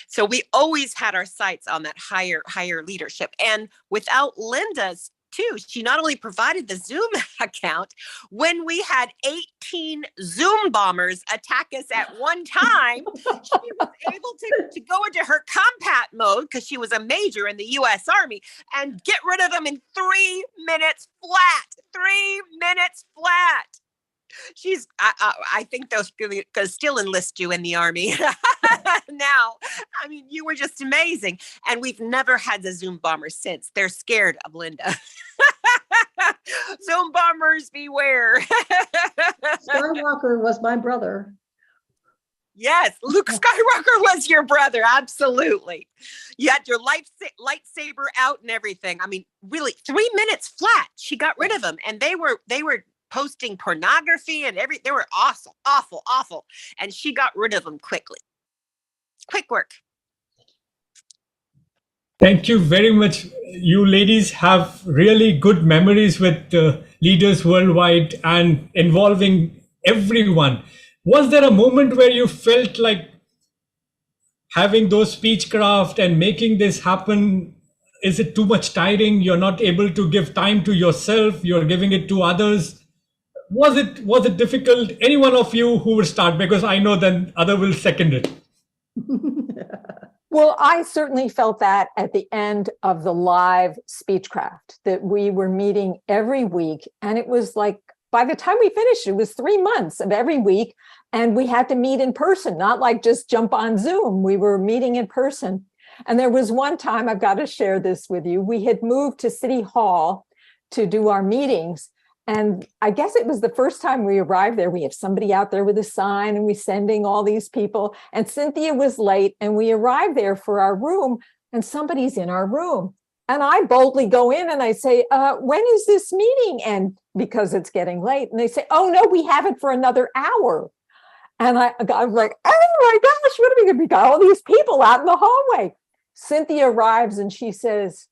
So we always had our sights on that higher leadership. And without Linda's too, she not only provided the Zoom account, when we had 18 Zoom bombers attack us at one time, she was able to go into her combat mode, because she was a major in the US Army, and get rid of them in 3 minutes flat. 3 minutes flat. I think those going to still enlist you in the Army now. I mean, you were just amazing. And we've never had the Zoom bombers since. They're scared of Linda. Zoom bombers beware. Skywalker was my brother. Yes, Luke Skywalker was your brother. Absolutely. You had your lightsaber out and everything. I mean, really, 3 minutes flat. She got rid of them, and they were posting pornography and they were awful. And she got rid of them quickly. Quick work. Thank you very much. You ladies have really good memories with leaders worldwide and involving everyone. Was there a moment where you felt like having those speechcraft and making this happen, is it too much tiring? You're not able to give time to yourself. You're giving it to others. Was it difficult? Any one of you who will start, because I know then other will second it. Well, I certainly felt that at the end of the live speechcraft, that we were meeting every week. And it was like, by the time we finished, it was 3 months of every week. And we had to meet in person, not like just jump on Zoom. We were meeting in person. And there was one time, I've got to share this with you. We had moved to City Hall to do our meetings. And I guess it was the first time we arrived there. We have somebody out there with a sign, and we're sending all these people. And Cynthia was late, and we arrived there for our room, and somebody's in our room. And I boldly go in and I say, when is this meeting? And because it's getting late. And they say, oh, no, we have it for another hour. And I was like, oh my gosh, what are we going to be? Got all these people out in the hallway. Cynthia arrives and she says,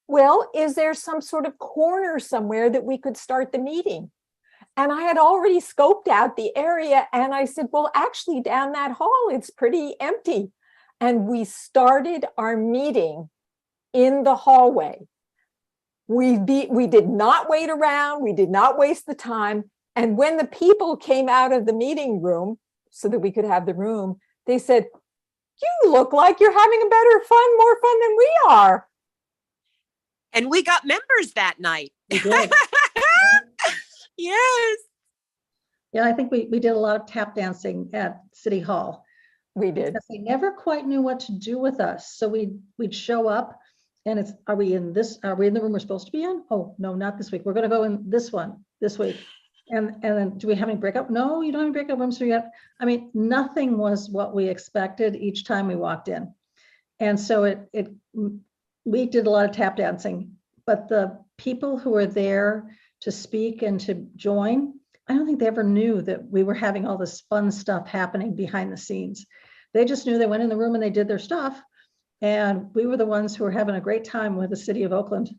well, is there some sort of corner somewhere that we could start the meeting? And I had already scoped out the area. And I said, well, actually down that hall, it's pretty empty. And we started our meeting in the hallway. We did not wait around. We did not waste the time. And when the people came out of the meeting room so that we could have the room, they said, you look like you're having more fun than we are. And we got members that night. We did. Yes. Yeah, I think we did a lot of tap dancing at City Hall. We did. Because they never quite knew what to do with us. So we'd show up and are we in the room we're supposed to be in? Oh, no, not this week. We're going to go in this one this week. And then do we have any breakup? No, you don't have any breakup rooms yet. I mean, nothing was what we expected each time we walked in. And so we did a lot of tap dancing, but the people who were there to speak and to join, I don't think they ever knew that we were having all this fun stuff happening behind the scenes. They just knew they went in the room and they did their stuff. And we were the ones who were having a great time with the city of Oakland.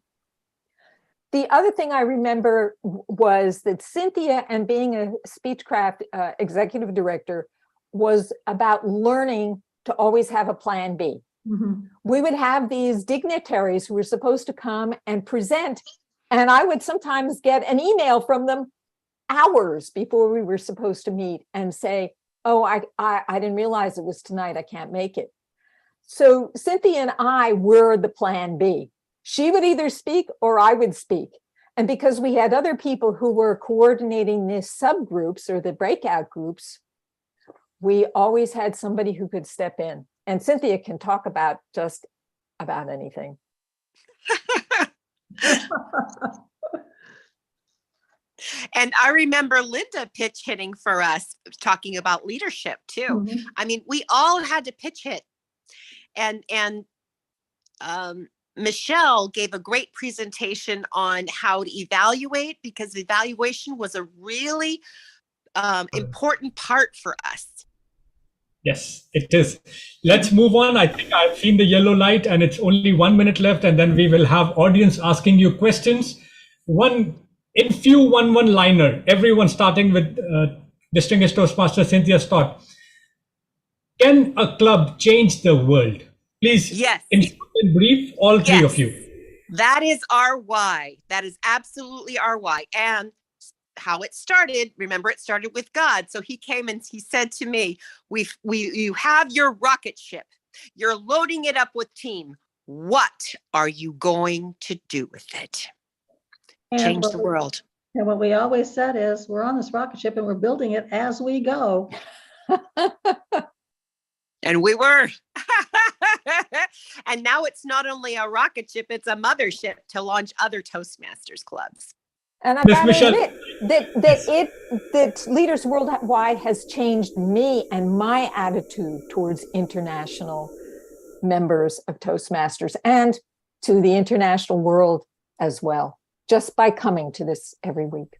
The other thing I remember was that Cynthia, and being a Speechcraft executive director, was about learning to always have a plan B. Mm-hmm. We would have these dignitaries who were supposed to come and present, and I would sometimes get an email from them hours before we were supposed to meet and say, oh, I didn't realize it was tonight, I can't make it. So Cynthia and I were the plan B. She would either speak or I would speak. And because we had other people who were coordinating these subgroups or the breakout groups, we always had somebody who could step in. And Cynthia can talk about just about anything. And I remember Linda pitch hitting for us, talking about leadership too. Mhm. I mean, we all had to pitch hit. And Michelle gave a great presentation on how to evaluate, because evaluation was a really important part for us. Yes, it is. Let's move on. I think I've seen the yellow light and it's only 1 minute left, and then we will have audience asking you questions. One one-liner, everyone starting with distinguished Toastmaster Cynthia Stott. Can a club change the world? Please, Yes. in short and brief, all three of you. That is our why. That is absolutely our why. And how it started, remember, it started with God. So he came and he said to me, you have your rocket ship. You're loading it up with team. What are you going to do with it? Change the world. And what we always said is, we're on this rocket ship and we're building it as we go. And we were. And now it's not only a rocket ship, it's a mothership to launch other Toastmasters clubs. And I gotta admit that Leaders Worldwide has changed me and my attitude towards international members of Toastmasters and to the international world as well, just by coming to this every week.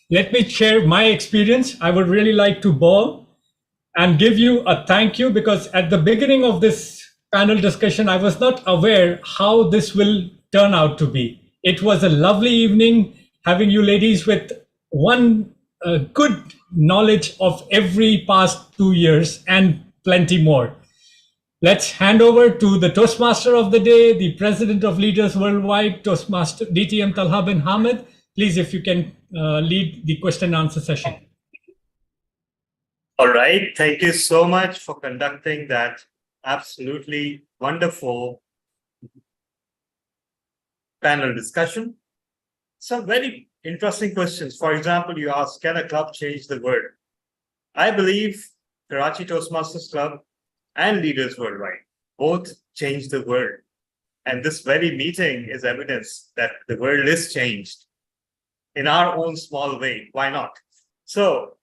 Let me share my experience. I would really like to bow and give you a thank you, because at the beginning of this panel discussion, I was not aware how this will turn out to be. It was a lovely evening having you ladies with one good knowledge of every past 2 years and plenty more. Let's hand over to the Toastmaster of the day, the President of Leaders Worldwide, Toastmaster DTM Talha bin Hamid. Please, if you can lead the question and answer session. All right. Thank you so much for conducting that absolutely wonderful panel discussion. Some very interesting questions. For example, you asked, can a club change the world? I believe Karachi Toastmasters Club and Leaders Worldwide both change the world. And this very meeting is evidence that the world is changed in our own small way. Why not? So,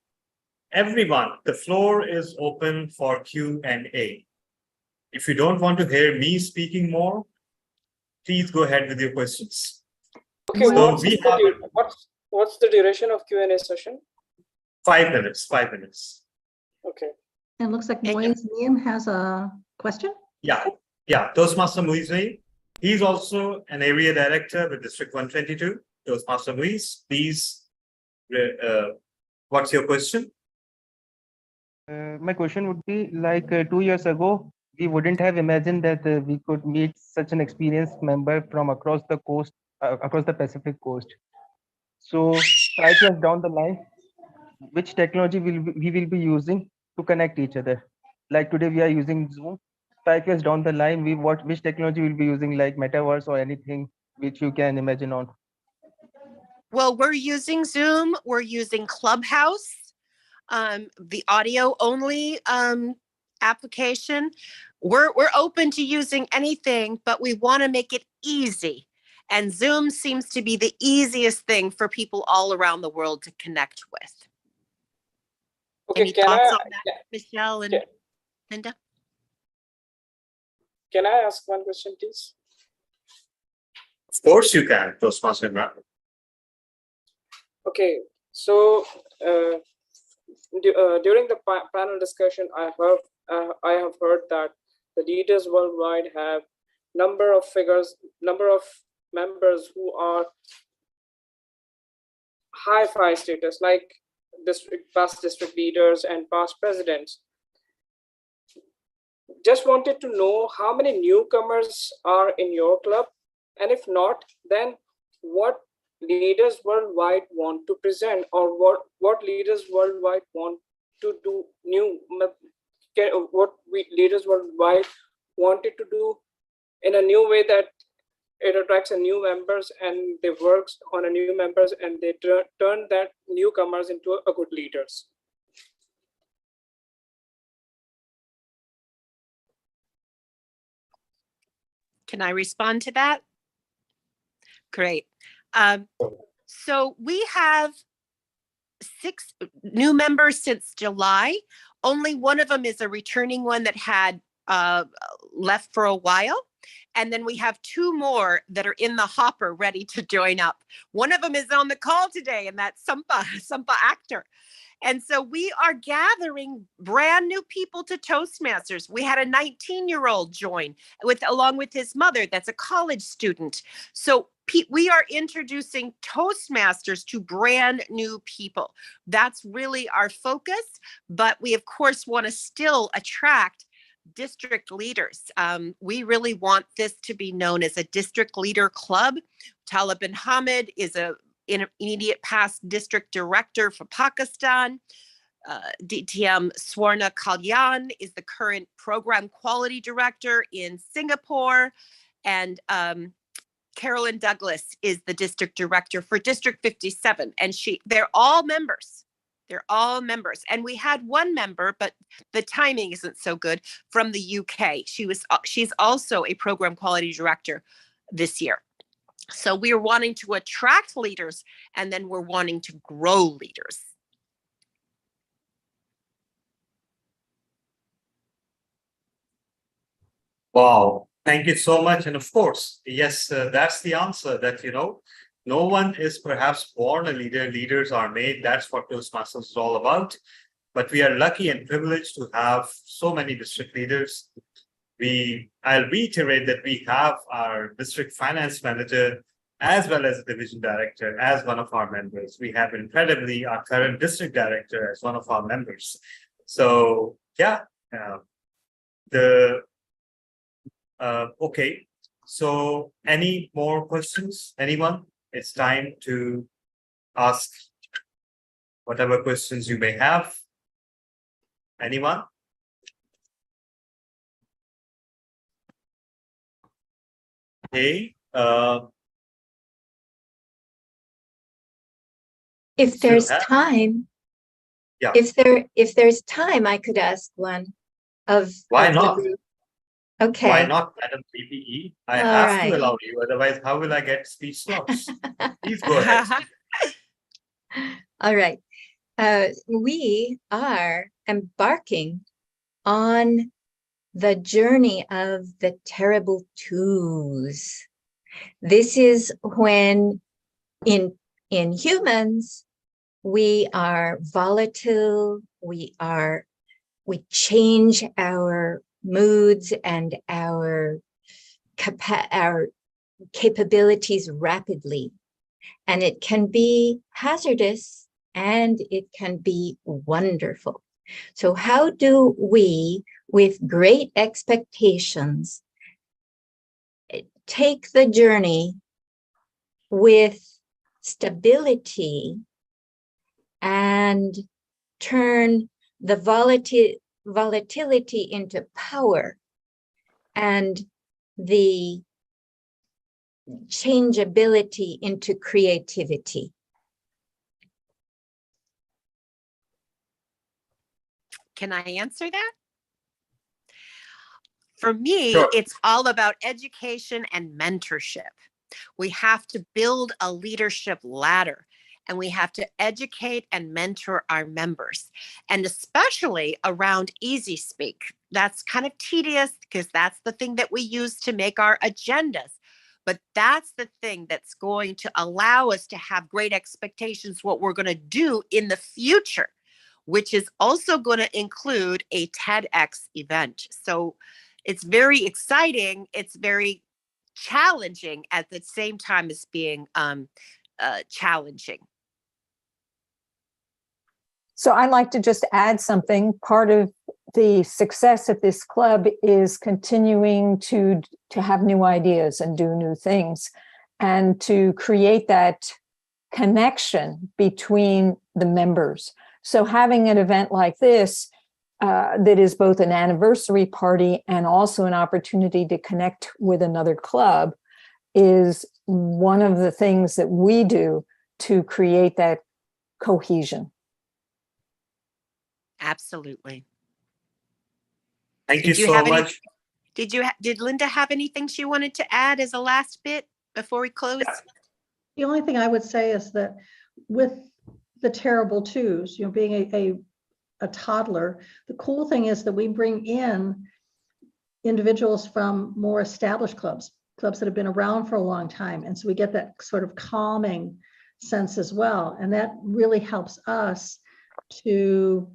everyone, the floor is open for Q&A. If you don't want to hear me speaking more, please go ahead with your questions. Okay, So what's the duration of Q&A session? 5 minutes, 5 minutes. Okay. And it looks like Moise Liam has a question. Yeah, Toastmaster Moise. He's also an area director with District 122. Toastmaster Moise, please, what's your question? My question would be, like 2 years ago, we wouldn't have imagined that we could meet such an experienced member from across the coast, across the Pacific coast. So 5 years down the line, which technology we will be using to connect each other? Like today we are using Zoom. 5 years down the line, which technology we'll be using, like metaverse or anything which you can imagine on? Well, we're using Zoom. We're using Clubhouse, the audio only application. We're open to using anything, but we want to make it easy. And Zoom seems to be the easiest thing for people all around the world to connect with. Okay, Any thoughts on that, Michelle and Linda? Can I ask one question, please? Of course you can, Toastmaster Imran. Okay, so during the panel discussion, I have heard that the Leaders Worldwide have number of members who are high-fi status, like past district leaders and past presidents. Just wanted to know how many newcomers are in your club, and if not, then what Leaders Worldwide want to present, or what Leaders Worldwide want to do new, what we Leaders Worldwide wanted to do in a new way that it attracts a new members and they works on a new members and they turn that newcomers into a good leaders. Can I respond to that? Great. So we have 6 new members since July. Only one of them is a returning one that had left for a while. And then we have 2 more that are in the hopper ready to join up. One of them is on the call today, and that's Sampa Actor. And so we are gathering brand new people to Toastmasters. We had a 19-year-old join along with his mother. That's a college student. So we are introducing Toastmasters to brand new people. That's really our focus. But we, of course, want to still attract district leaders. We really want this to be known as a district leader club. Tala bin Hamid is a immediate past district director for Pakistan. DTM Swarna Kalyan is the current program quality director in Singapore. And Carolyn Douglas is the district director for District 57. And they're all members. They're all members. And we had one member, but the timing isn't so good, from the UK. She's also a program quality director this year. So we're wanting to attract leaders, and then we're wanting to grow leaders. Wow, thank you so much. And of course, yes, that's the answer that, no one is perhaps born a leader. Leaders are made. That's what Toastmasters is all about. But we are lucky and privileged to have so many district leaders. I'll reiterate that we have our district finance manager as well as a division director as one of our members. We have incredibly our current district director as one of our members. So yeah, okay. So any more questions? Anyone? It's time to ask whatever questions you may have. Anyone? Okay. If there's time, yeah. If there's time, I could ask one of Why of the not? group. Okay. Why not, Madam PPE? I All have right. to allow you, otherwise how will I get speech slots? Please go ahead. All right. We are embarking on the journey of the terrible twos. This is when in humans, we are volatile, we change our moods and our capabilities rapidly. And it can be hazardous and it can be wonderful. So how do we, with great expectations, take the journey with stability and turn the volatility into power and the changeability into creativity? Can I answer that? For me, Sure. It's all about education and mentorship. We have to build a leadership ladder, and we have to educate and mentor our members, and especially around easy speak. That's kind of tedious because that's the thing that we use to make our agendas. But that's the thing that's going to allow us to have great expectations, what we're going to do in the future, which is also going to include a TEDx event. So it's very exciting. It's very challenging at the same time as being challenging. So I'd like to just add something. Part of the success of this club is continuing to have new ideas and do new things, and to create that connection between the members. So having an event like this that is both an anniversary party and also an opportunity to connect with another club is one of the things that we do to create that cohesion. Absolutely. Thank you so much. Did Linda have anything she wanted to add as a last bit before we close? The only thing I would say is that with the terrible twos, being a toddler, the cool thing is that we bring in individuals from more established clubs that have been around for a long time. And so we get that sort of calming sense as well. And that really helps us to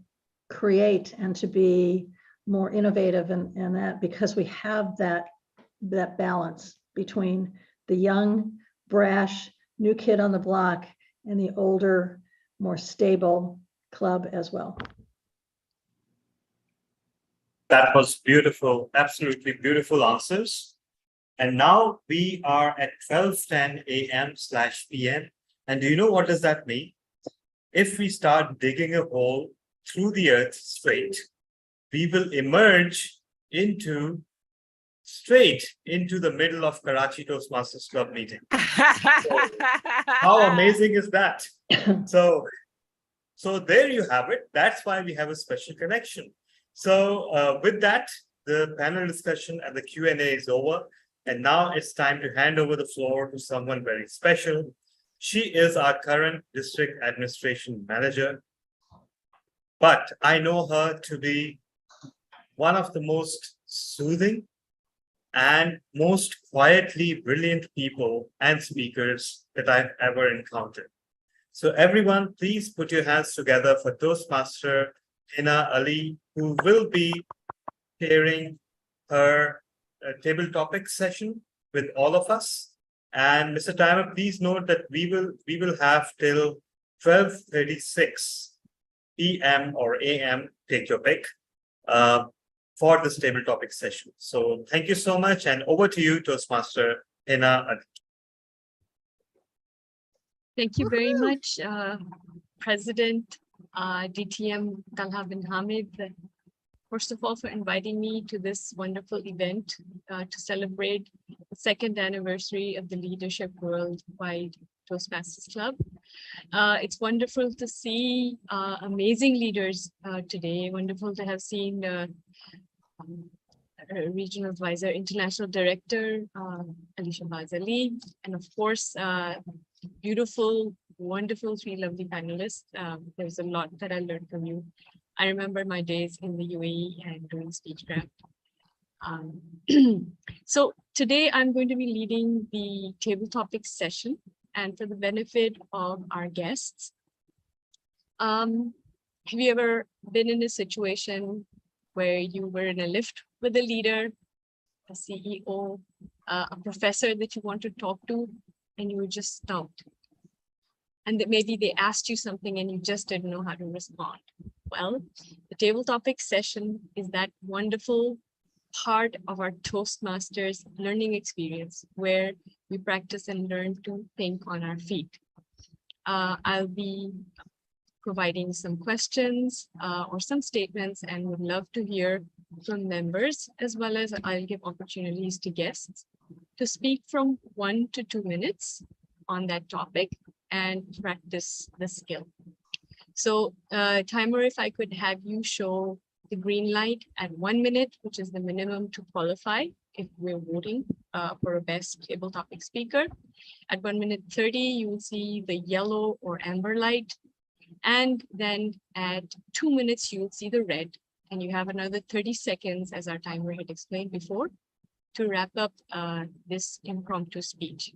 create and to be more innovative in that, because we have that balance between the young, brash, new kid on the block and the older, more stable club as well. That was beautiful, absolutely beautiful answers. And now we are at 12:10 a.m/p.m. And do you know what does that mean? If we start digging a hole through the earth straight, we will emerge straight into the middle of Karachi Toastmasters Club meeting. How amazing is that? So there you have it. That's why we have a special connection. So with that, the panel discussion and the Q&A is over. And now it's time to hand over the floor to someone very special. She is our current district administration manager, but I know her to be one of the most soothing and most quietly brilliant people and speakers that I've ever encountered. So everyone, please put your hands together for Toastmaster Hina Ali, who will be sharing her table topic session with all of us. And Mr. Timer, please note that we will have till 12:36 p.m. or a.m., take your pick, for this table topic session. So thank you so much, and over to you, Toastmaster Hina Ali. Thank you very much, President DTM Talha bin Hamid. First of all, for inviting me to this wonderful event to celebrate the 2nd anniversary of the Leadership Worldwide Toastmasters Club. It's wonderful to see amazing leaders today. Wonderful to have seen Regional Advisor, International Director, Alicia Bazali, and of course, beautiful, wonderful, 3 lovely panelists. There's a lot that I learned from you. I remember my days in the UAE and doing speechcraft. So today I'm going to be leading the table topics session, and for the benefit of our guests, have you ever been in a situation where you were in a lift with a leader, a CEO, a professor that you want to talk to, and you were just stumped? And that maybe they asked you something and you just didn't know how to respond. Well, the table topic session is that wonderful part of our Toastmasters learning experience where we practice and learn to think on our feet. I'll be providing some questions or some statements and would love to hear from members, as well as I'll give opportunities to guests to speak from 1 to 2 minutes on that topic and practice the skill. So Timer, if I could have you show the green light at 1 minute, which is the minimum to qualify if we're voting for a best table topic speaker. At 1 minute 30, you will see the yellow or amber light. And then at 2 minutes, you will see the red. And you have another 30 seconds, as our timer had explained before, to wrap up this impromptu speech.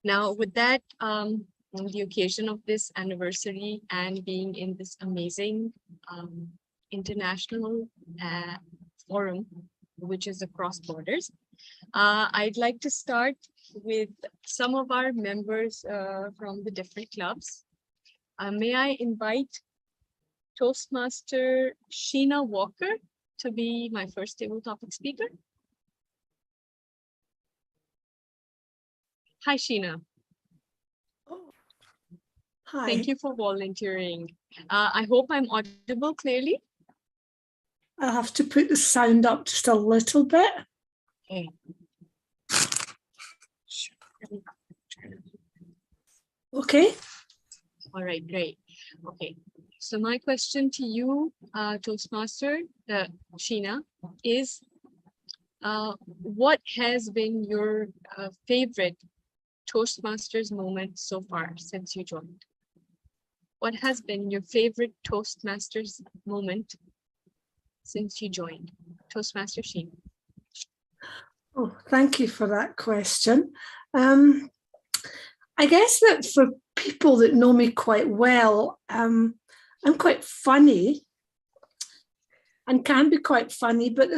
Now, with that, on the occasion of this anniversary and being in this amazing international forum, which is across borders, I'd like to start with some of our members from the different clubs. May I invite Toastmaster Sheena Walker to be my first table topic speaker? Hi, Sheena. Hi. Thank you for volunteering. I hope I'm audible clearly. I'll have to put the sound up just a little bit. Okay. Okay. All right, great. Okay. So my question to you, Toastmaster Sheena, is what has been your favorite Toastmasters moment so far since you joined? What has been your favorite Toastmasters moment since you joined? Toastmaster Sheena. Oh, thank you for that question. I guess that for people that know me quite well, I'm quite funny and can be quite funny, but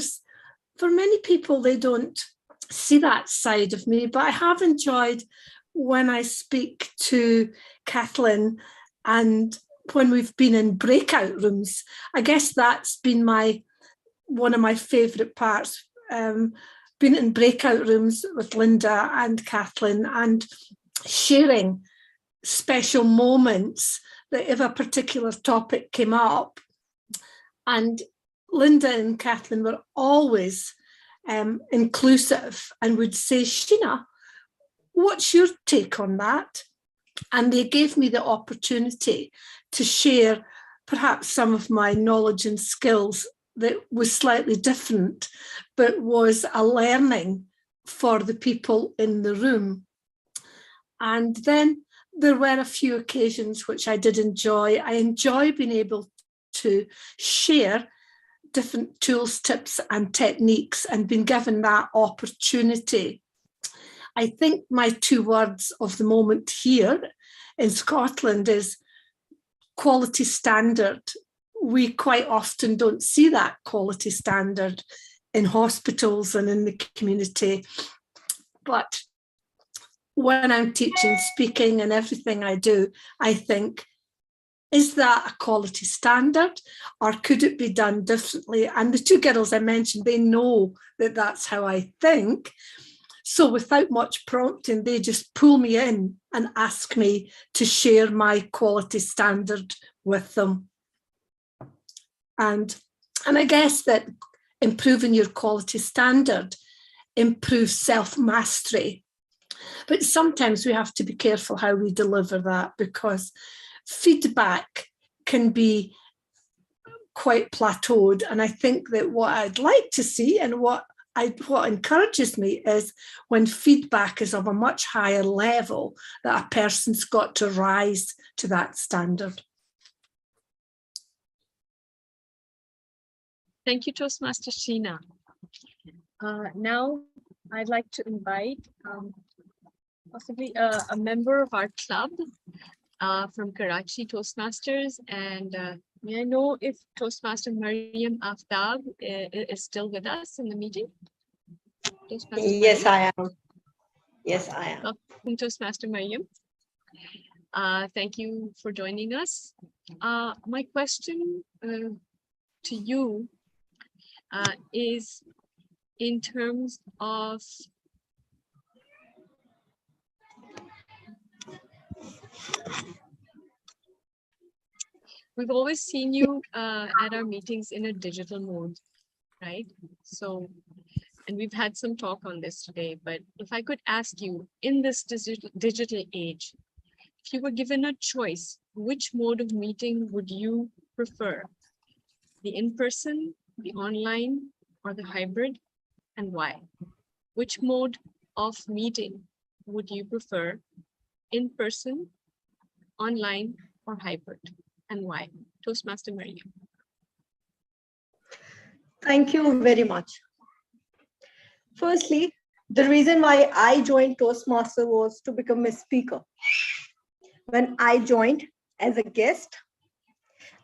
for many people, they don't see that side of me. But I have enjoyed when I speak to Kathleen and when we've been in breakout rooms. I guess that's been one of my favourite parts. Been in breakout rooms with Linda and Kathleen and sharing special moments that if a particular topic came up, and Linda and Kathleen were always inclusive and would say, Sheena, what's your take on that? And they gave me the opportunity to share perhaps some of my knowledge and skills that was slightly different, but was a learning for the people in the room. And then there were a few occasions which I did enjoy. I enjoy being able to share different tools, tips and techniques and been given that opportunity. I think my 2 words of the moment here in Scotland is quality standard. We quite often don't see that quality standard in hospitals and in the community. But when I'm teaching, speaking and everything I do, I think, is that a quality standard or could it be done differently? And the 2 girls I mentioned, they know that that's how I think. So without much prompting, they just pull me in and ask me to share my quality standard with them. And I guess that improving your quality standard improves self-mastery. But sometimes we have to be careful how we deliver that because feedback can be quite plateaued. And I think that what I'd like to see and what encourages me is when feedback is of a much higher level, that a person's got to rise to that standard. Thank you, Toastmaster Sheena. Now I'd like to invite possibly a member of our club from Karachi Toastmasters. And may I know if Toastmaster Mariam Aftab is still with us in the meeting? Yes, I am. Yes, I am. Welcome, Toastmaster Mariam. Thank you for joining us. My question to you is in terms of we've always seen you at our meetings in a digital mode, right? So, and we've had some talk on this today, but if I could ask you, in this digital age, if you were given a choice, which mode of meeting would you prefer? The in-person, the online, or the hybrid, and why? Which mode of meeting would you prefer? In-person, online, or hybrid, and why? Toastmaster Mariam. Thank you very much. Firstly, the reason why I joined Toastmaster was to become a speaker. When I joined as a guest,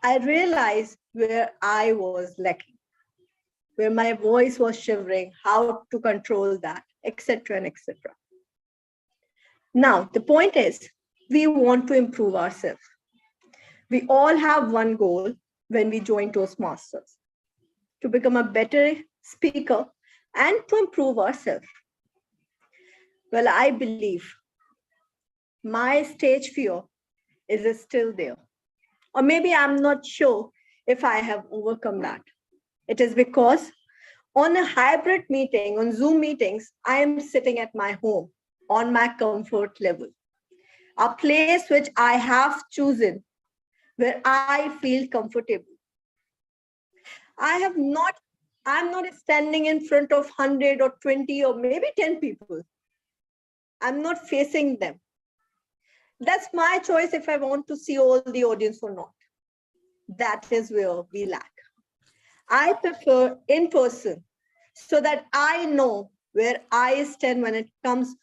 I realized where I was lacking, where my voice was shivering, how to control that, etc. and etc. Now, the point is, we want to improve ourselves. We all have one goal when we join Toastmasters, to become a better speaker and to improve ourselves. Well, I believe my stage fear is still there. Or maybe I'm not sure if I have overcome that. It is because on a hybrid meeting, on Zoom meetings, I am sitting at my home on my comfort level, a place which I have chosen where I feel comfortable. I have not I'm not standing in front of 100 or 20 or maybe 10 people. I'm not facing them. That's my choice if I want to see all the audience or not. That is where we lack. I prefer in person so that I know where I stand when it comes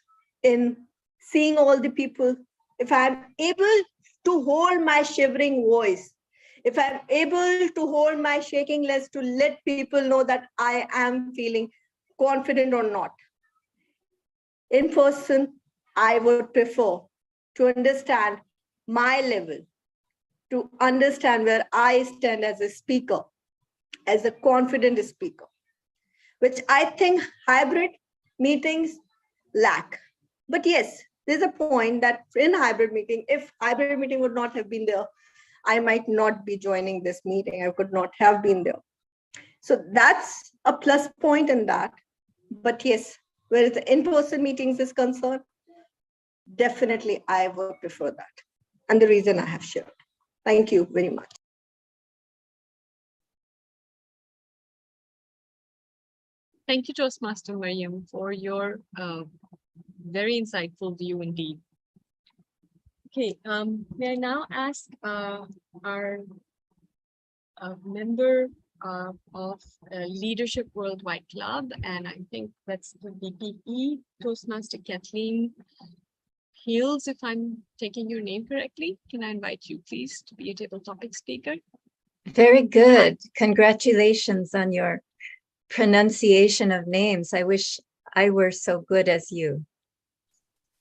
in seeing all the people. If I'm able to hold my shivering voice, if I'm able to hold my shaking legs to let people know that I am feeling confident or not. In person, I would prefer to understand my level, to understand where I stand as a speaker, as a confident speaker, which I think hybrid meetings lack. But yes, there's a point that in hybrid meeting, if hybrid meeting would not have been there, I might not be joining this meeting. I could not have been there. So that's a plus point in that. But yes, where the in-person meetings is concerned, definitely I would prefer that. And the reason I have shared. Thank you very much. Thank you, Toastmaster Mariam, for your very insightful view indeed. Okay, may I now ask our member of Leadership Worldwide Club, and I think that's the BPE, Toastmaster Kathleen Hills, if I'm taking your name correctly. Can I invite you, please, to be a table topic speaker? Very good. Congratulations on your pronunciation of names. I wish I were so good as you.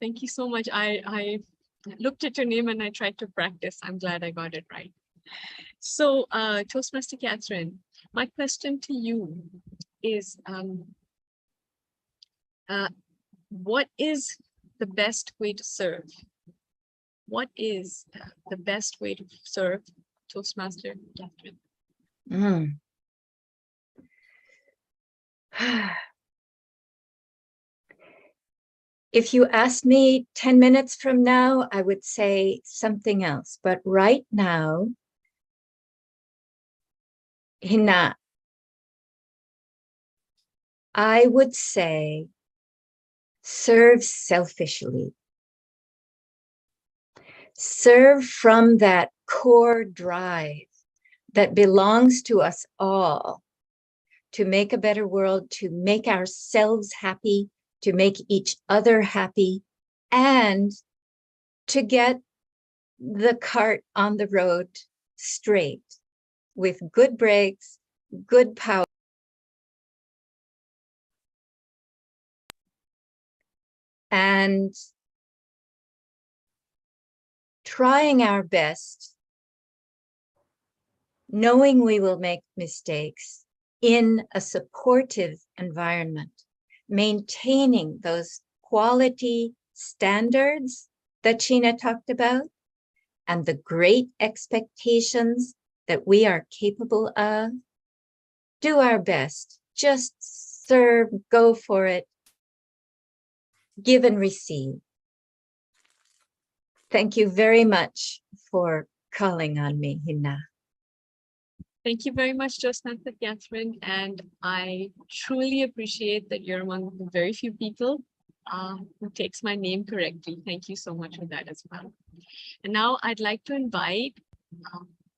Thank you so much. I looked at your name and I tried to practice. I'm glad I got it right. So, Toastmaster Catherine, my question to you is, what is the best way to serve? What is the best way to serve, Toastmaster Catherine? If you asked me 10 minutes from now, I would say something else. But right now, Hina, I would say serve selfishly. Serve from that core drive that belongs to us all to make a better world, to make ourselves happy, to make each other happy, and to get the cart on the road straight with good brakes, good power, and trying our best, knowing we will make mistakes in a supportive environment, maintaining those quality standards that Sheena talked about and the great expectations that we are capable of. Do our best, just serve, go for it, give and receive. Thank you very much for calling on me, Hina. Thank you very much, Toastmaster Catherine, and I truly appreciate that you're among the very few people who takes my name correctly. Thank you so much for that as well. And now I'd like to invite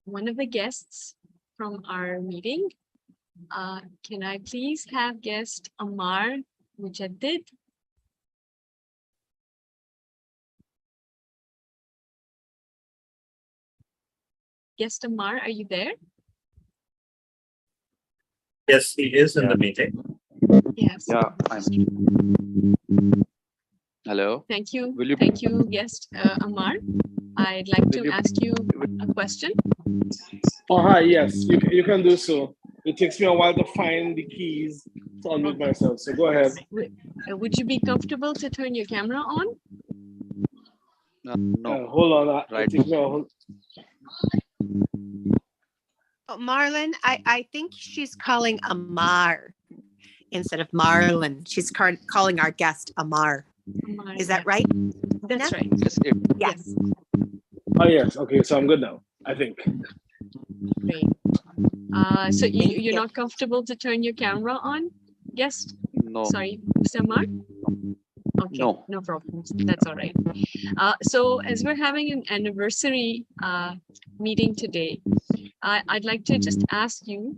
one of the guests from our meeting. Can I please have guest Amar Mujaddid? Guest Amar, are you there? Yes, he is in the meeting. Yes. Yeah, I'm. Hello. Thank you. Will you Thank you, guest Amar. I'd like to ask you a question. Oh, hi, yes, you can do so. It takes me a while to find the keys to unmute myself, so go ahead. Would you be comfortable to turn your camera on? No. Hold on. Right. Oh, Marlon, I think she's calling Amar instead of Marlon. She's calling our guest Amar. Is that right? That's right. Yes. Oh, yes. Okay, so I'm good now, I think. Great. So you're not comfortable to turn your camera on, guest? No. Sorry, Mr. Amar? Okay, No. no problem. That's all right. So as we're having an anniversary meeting today, I'd like to just ask you,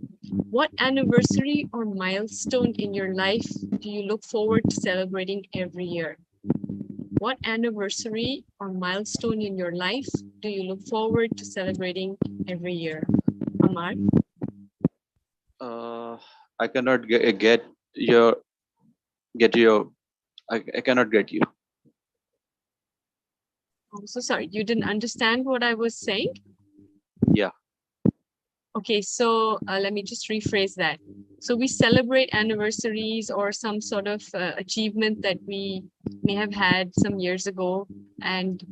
what anniversary or milestone in your life do you look forward to celebrating every year? What anniversary or milestone in your life do you look forward to celebrating every year? Amar? I cannot get your. I cannot get you. I'm so sorry. You didn't understand what I was saying? Yeah. Okay, so let me just rephrase that. So we celebrate anniversaries or some sort of achievement that we may have had some years ago. And,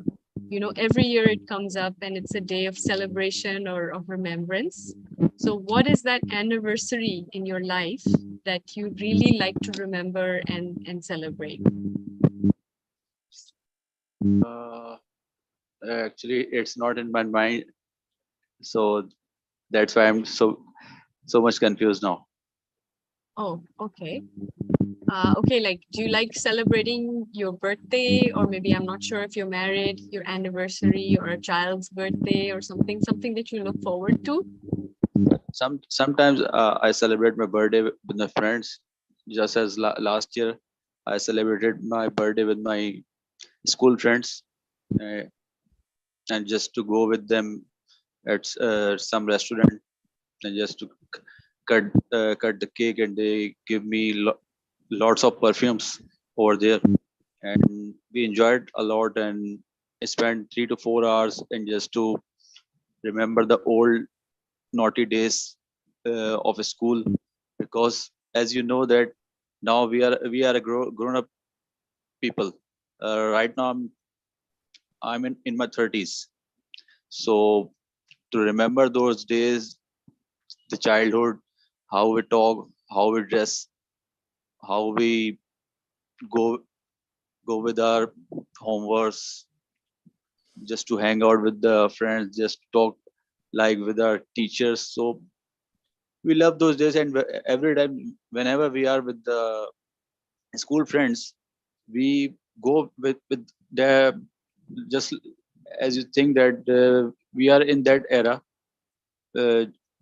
you know, every year it comes up and it's a day of celebration or of remembrance. So what is that anniversary in your life that you really like to remember and celebrate? Actually, it's not in my mind. So that's why I'm so much confused now. Oh, okay. Okay, like, do you like celebrating your birthday, or maybe I'm not sure if you're married, your anniversary or a child's birthday or something that you look forward to? Sometimes I celebrate my birthday with my friends. Just as last year, I celebrated my birthday with my school friends, and just to go with them at some restaurant and just to cut the cake, and they give me lots of perfumes over there, and we enjoyed a lot and spent 3 to 4 hours and just to remember the old naughty days of a school, because as you know that now we are a grown up people. Right now I'm in my 30s, so to remember those days, the childhood, how we talk, how we dress, how we go with our homeworks, just to hang out with the friends, just talk like with our teachers. So we love those days, and every time whenever we are with the school friends, we go with the, just as you think that we are in that era,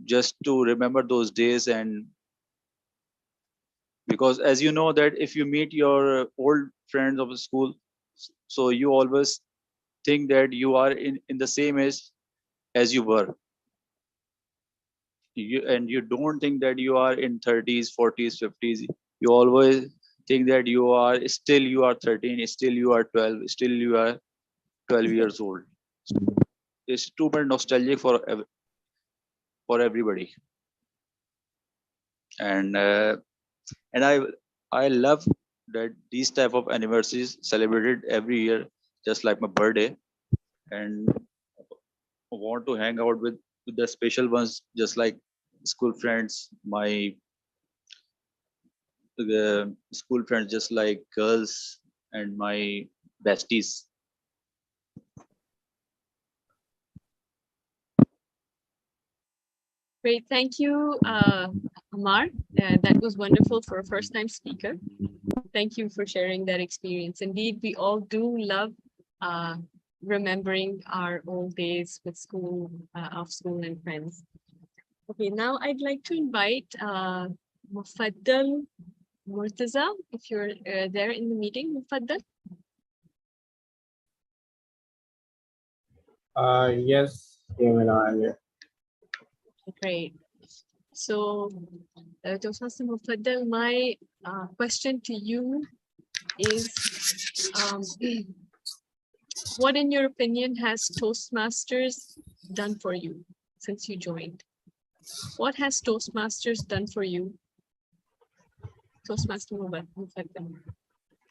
just to remember those days. And because as you know that if you meet your old friends of the school, so you always think that you are in the same age as you were, and you don't think that you are in 30s, 40s, 50s. You always think that you are 13, still you are 12, still you are 12 years old. It's too much nostalgic for everybody. And I love that these type of anniversaries celebrated every year, just like my birthday, and want to hang out with the special ones, just like school friends, my school friends, just like girls and my besties. Great, thank you, Amar. That was wonderful for a first-time speaker. Thank you for sharing that experience. Indeed, we all do love remembering our old days with school, of school and friends. Okay, now I'd like to invite Mufaddal Murtaza, if you're there in the meeting, Mufaddal. Yes, I'm here. Great. So, Toastmaster Mufaddal, my question to you is, what in your opinion has Toastmasters done for you since you joined? What has Toastmasters done for you? Toastmaster Mufaddal.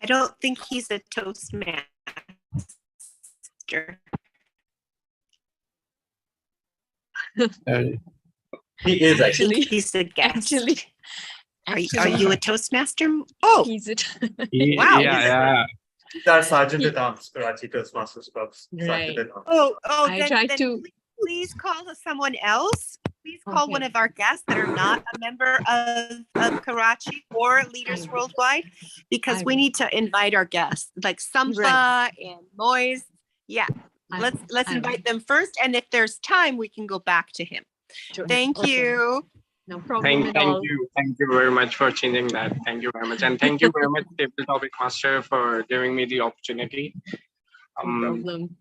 I don't think he's a Toastmaster. He is actually. He's a guest. Actually, are you a Toastmaster? Oh, he's it. Wow. Yeah. He's our Sergeant at Arms, Karachi Toastmasters Club's Right. Sergeant at Arms. Oh, I tried then to. please call someone else. please call one of our guests that are not a member of Karachi or Leaders Worldwide, because we need to invite our guests like Sampa and Moise. Yeah, let's invite them first, and if there's time, we can go back to him. Thank you. No problem at all. Thank you very much for changing that. Thank you very much, and thank you very much, Table Topic Master, for giving me the opportunity. No problem.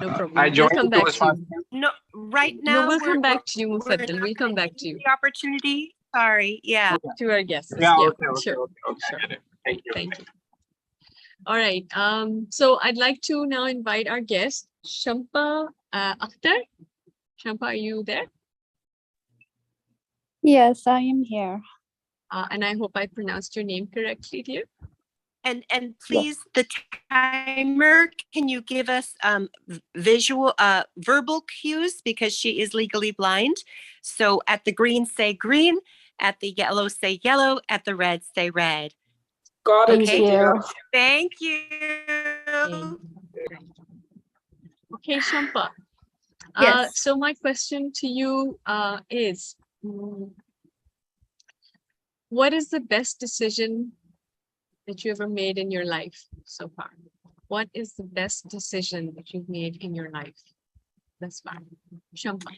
No problem. I joined we'll come back to Toastmasters. you. No, right now No, we'll come back to you, we're Mufaddal. We'll come back to you. the opportunity. Sorry, yeah. To our guests. Yeah, Yeah, okay, sure. I get it. Thank you. Thank you. All right. So I'd like to now invite our guest, Shampa Akhtar. Shampa, are you there? Yes, I am here. And I hope I pronounced your name correctly, dear. And please, the timer, can you give us verbal cues, because she is legally blind. So at the green, say green. At the yellow, say yellow. At the red, say red. Got it. Okay. Thank you. Okay, Shampa. Yes. So my question to you is, what is the best decision that you ever made in your life so far? What is the best decision that you've made in your life thus far? Shampa.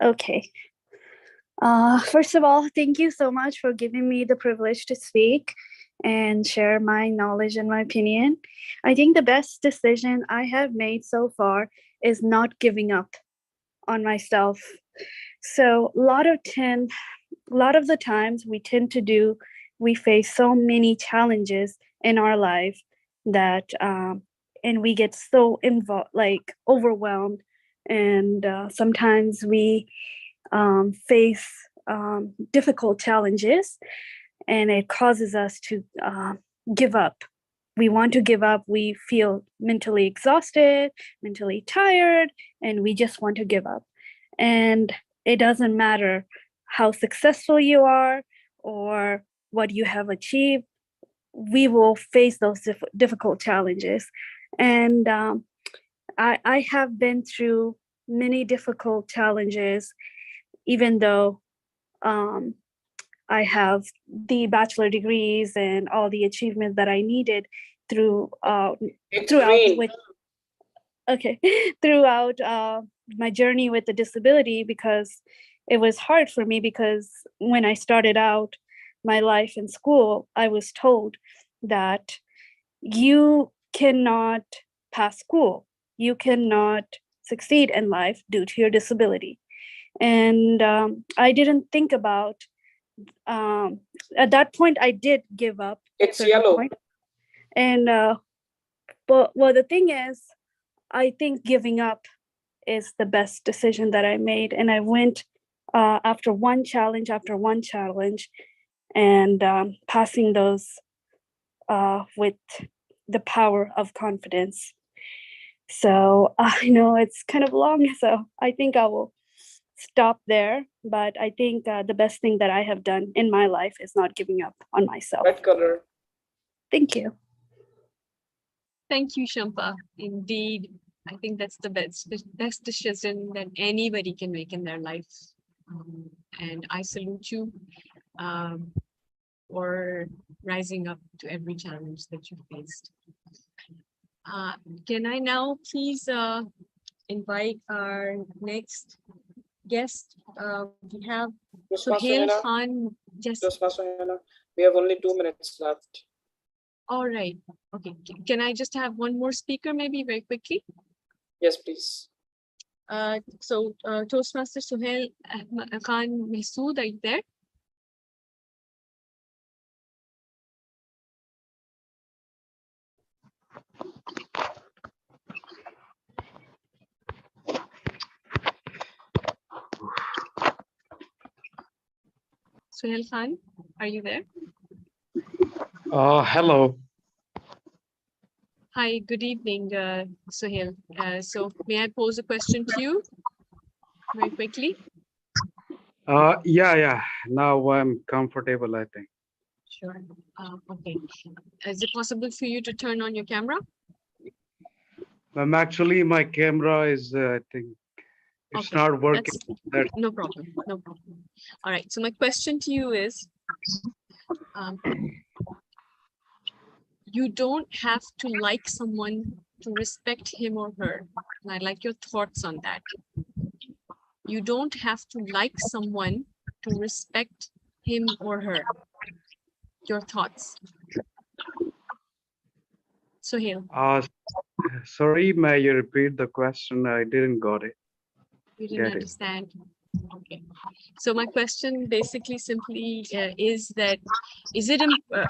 Okay. First of all, thank you so much for giving me the privilege to speak and share my knowledge and my opinion. I think the best decision I have made so far is not giving up on myself. So a lot of the times we face so many challenges in our life that and we get so overwhelmed, and sometimes we face difficult challenges, and it causes us to give up. We want to give up. We feel mentally exhausted, mentally tired, and we just want to give up. And it doesn't matter how successful you are or what you have achieved. We will face those difficult challenges. And I have been through many difficult challenges, even though I have the bachelor degrees and all the achievements that I needed throughout my journey with the disability, because it was hard for me, because when I started out my life in school, I was told that you cannot pass school, you cannot succeed in life due to your disability. And I didn't think about, at that point I did give up. It's yellow. And but the thing is, I think giving up is the best decision that I made. And I went after one challenge, and passing those with the power of confidence. So I know it's kind of long, so I think I will stop there. But I think the best thing that I have done in my life is not giving up on myself. Red color. Thank you. Thank you, Shampa. Indeed, I think that's the best decision that anybody can make in their life. And I salute you for rising up to every challenge that you faced. Can I now please invite our next guest? We have Suhail Khan. Yes. We have only 2 minutes left. All right. Okay. Can I just have one more speaker, maybe very quickly? Yes, please. So Toastmaster Suhail Khan Mahsood, are you there? Suhail Khan, are you there? Hello. Hi, good evening, Suhail. So may I pose a question to you very quickly? Yeah. Now I'm comfortable, I think. Sure. Okay. Is it possible for you to turn on your camera? Actually, my camera is, I think, it's Okay, not working. that's no problem, no problem. All right, so my question to you is, you don't have to like someone to respect him or her. And I'd like your thoughts on that. You don't have to like someone to respect him or her. Your thoughts. Sohail. Sorry, may you repeat the question? I didn't got it. You didn't understand. Okay. So my question basically simply is that,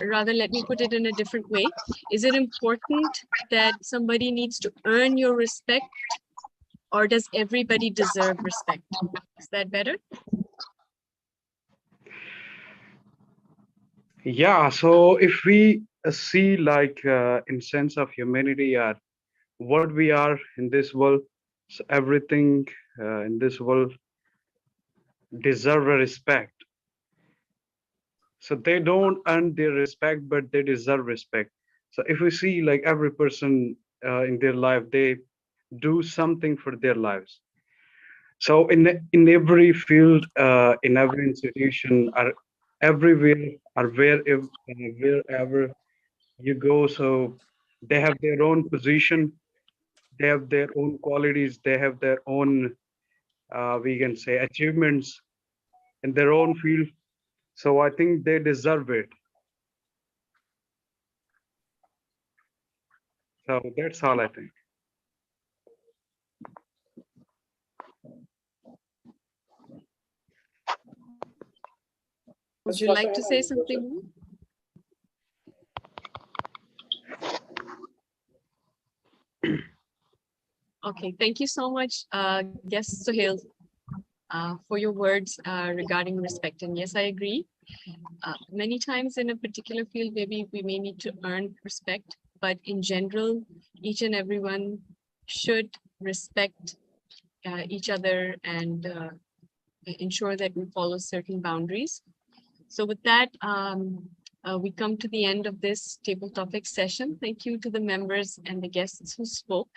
rather let me put it in a different way. Is it important that somebody needs to earn your respect, or does everybody deserve respect? Is that better? Yeah, so if we see like in sense of humanity, what we are in this world, so everything in this world deserve a respect. So they don't earn their respect, but they deserve respect. So if we see like every person in their life, they do something for their lives. So in every field, in every institution, or everywhere, or wherever you go, so they have their own position, they have their own qualities, they have their own, we can say, achievements in their own field. So I think they deserve it. So that's all I think. Would you like to say something more? Okay, thank you so much, guest Sohail, for your words regarding respect. And yes, I agree. Many times in a particular field, maybe we may need to earn respect, but in general, each and everyone should respect each other and ensure that we follow certain boundaries. So with that, we come to the end of this table topic session. Thank you to the members and the guests who spoke.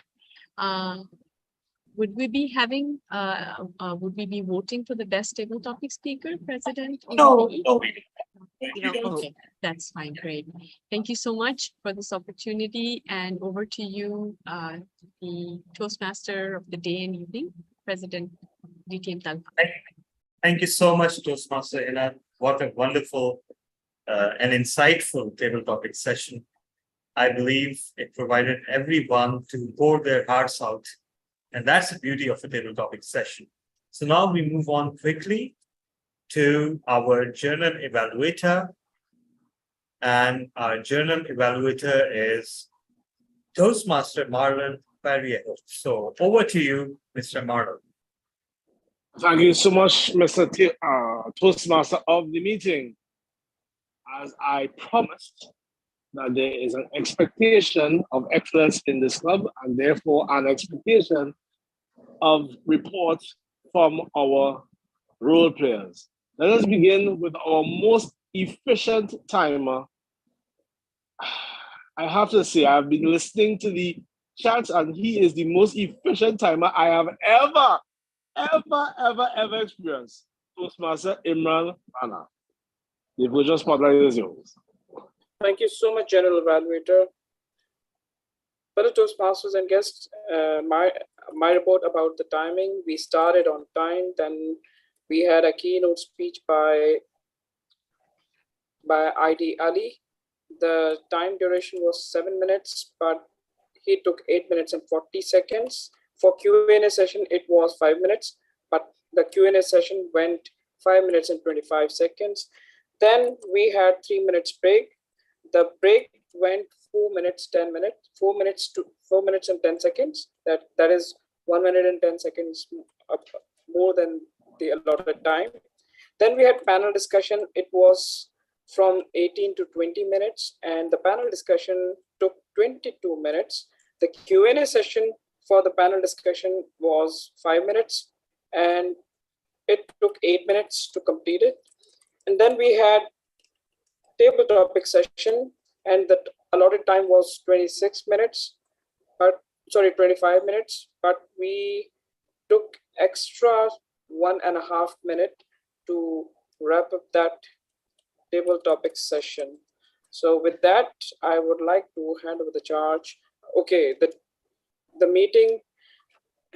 Would we be having, would we be voting for the best table topic speaker, President? No, Okay, that's fine, great. Thank you so much for this opportunity, and over to you, the Toastmaster of the day and evening, President DTM Talha. Thank you so much, Toastmaster Inan. What a wonderful and insightful table topic session. I believe it provided everyone to pour their hearts out. And that's the beauty of a table topic session. So now we move on quickly to our journal evaluator. And our journal evaluator is Toastmaster Marlon Barriejo. So over to you, Mr. Marlon. Thank you so much, Mr. Toastmaster of the meeting. As I promised, that there is an expectation of excellence in this club, and therefore an expectation of reports from our role players. Let us begin with our most efficient timer. I have to say, I've been listening to the chats, and he is the most efficient timer I have ever experienced. Toastmaster Imran Rana. The virtual spotlight is yours. Thank you so much, General Evaluator. Fellow Toastmasters and guests, my report about the timing, we started on time, then we had a keynote speech by ID Ali. The time duration was 7 minutes, but he took 8 minutes and 40 seconds. For Q&A session, it was 5 minutes, but the Q&A session went 5 minutes and 25 seconds. Then we had 3 minutes break. The break went 4 minutes, 10 minutes, 4 minutes and 10 seconds. That is 1 minute and 10 seconds more than the allotted time. Then we had panel discussion. It was from 18 to 20 minutes, and the panel discussion took 22 minutes. The Q&A session for the panel discussion was 5 minutes, and it took 8 minutes to complete it. And then we had table topic session, and the allotted time was 25 minutes, but we took extra 1.5 minutes to wrap up that table topics session. So with that, I would like to hand over the charge. Okay, the meeting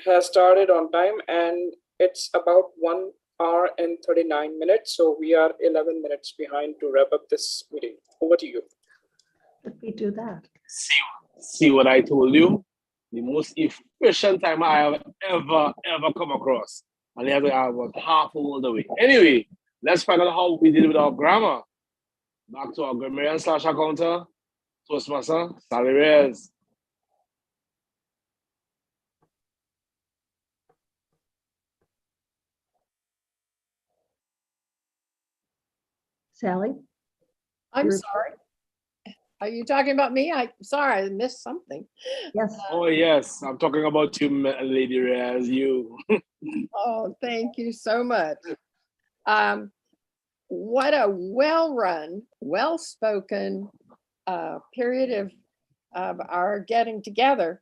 has started on time and it's about 1 hour and 39 minutes. So we are 11 minutes behind to wrap up this meeting. Over to you. Let me do that. See what I told you? The most efficient timer I have ever come across. And the other I was half all the way. Anyway, let's find out how we did with our grammar. Back to our grammarian / accountant, Toastmaster, Sally Reyes. Sally? I'm You're- sorry. Are you talking about me? I'm sorry, I missed something. Yes. Oh, yes. I'm talking about you, Lady Reyes, you. Oh, thank you so much. What a well-run, well-spoken period of our getting together.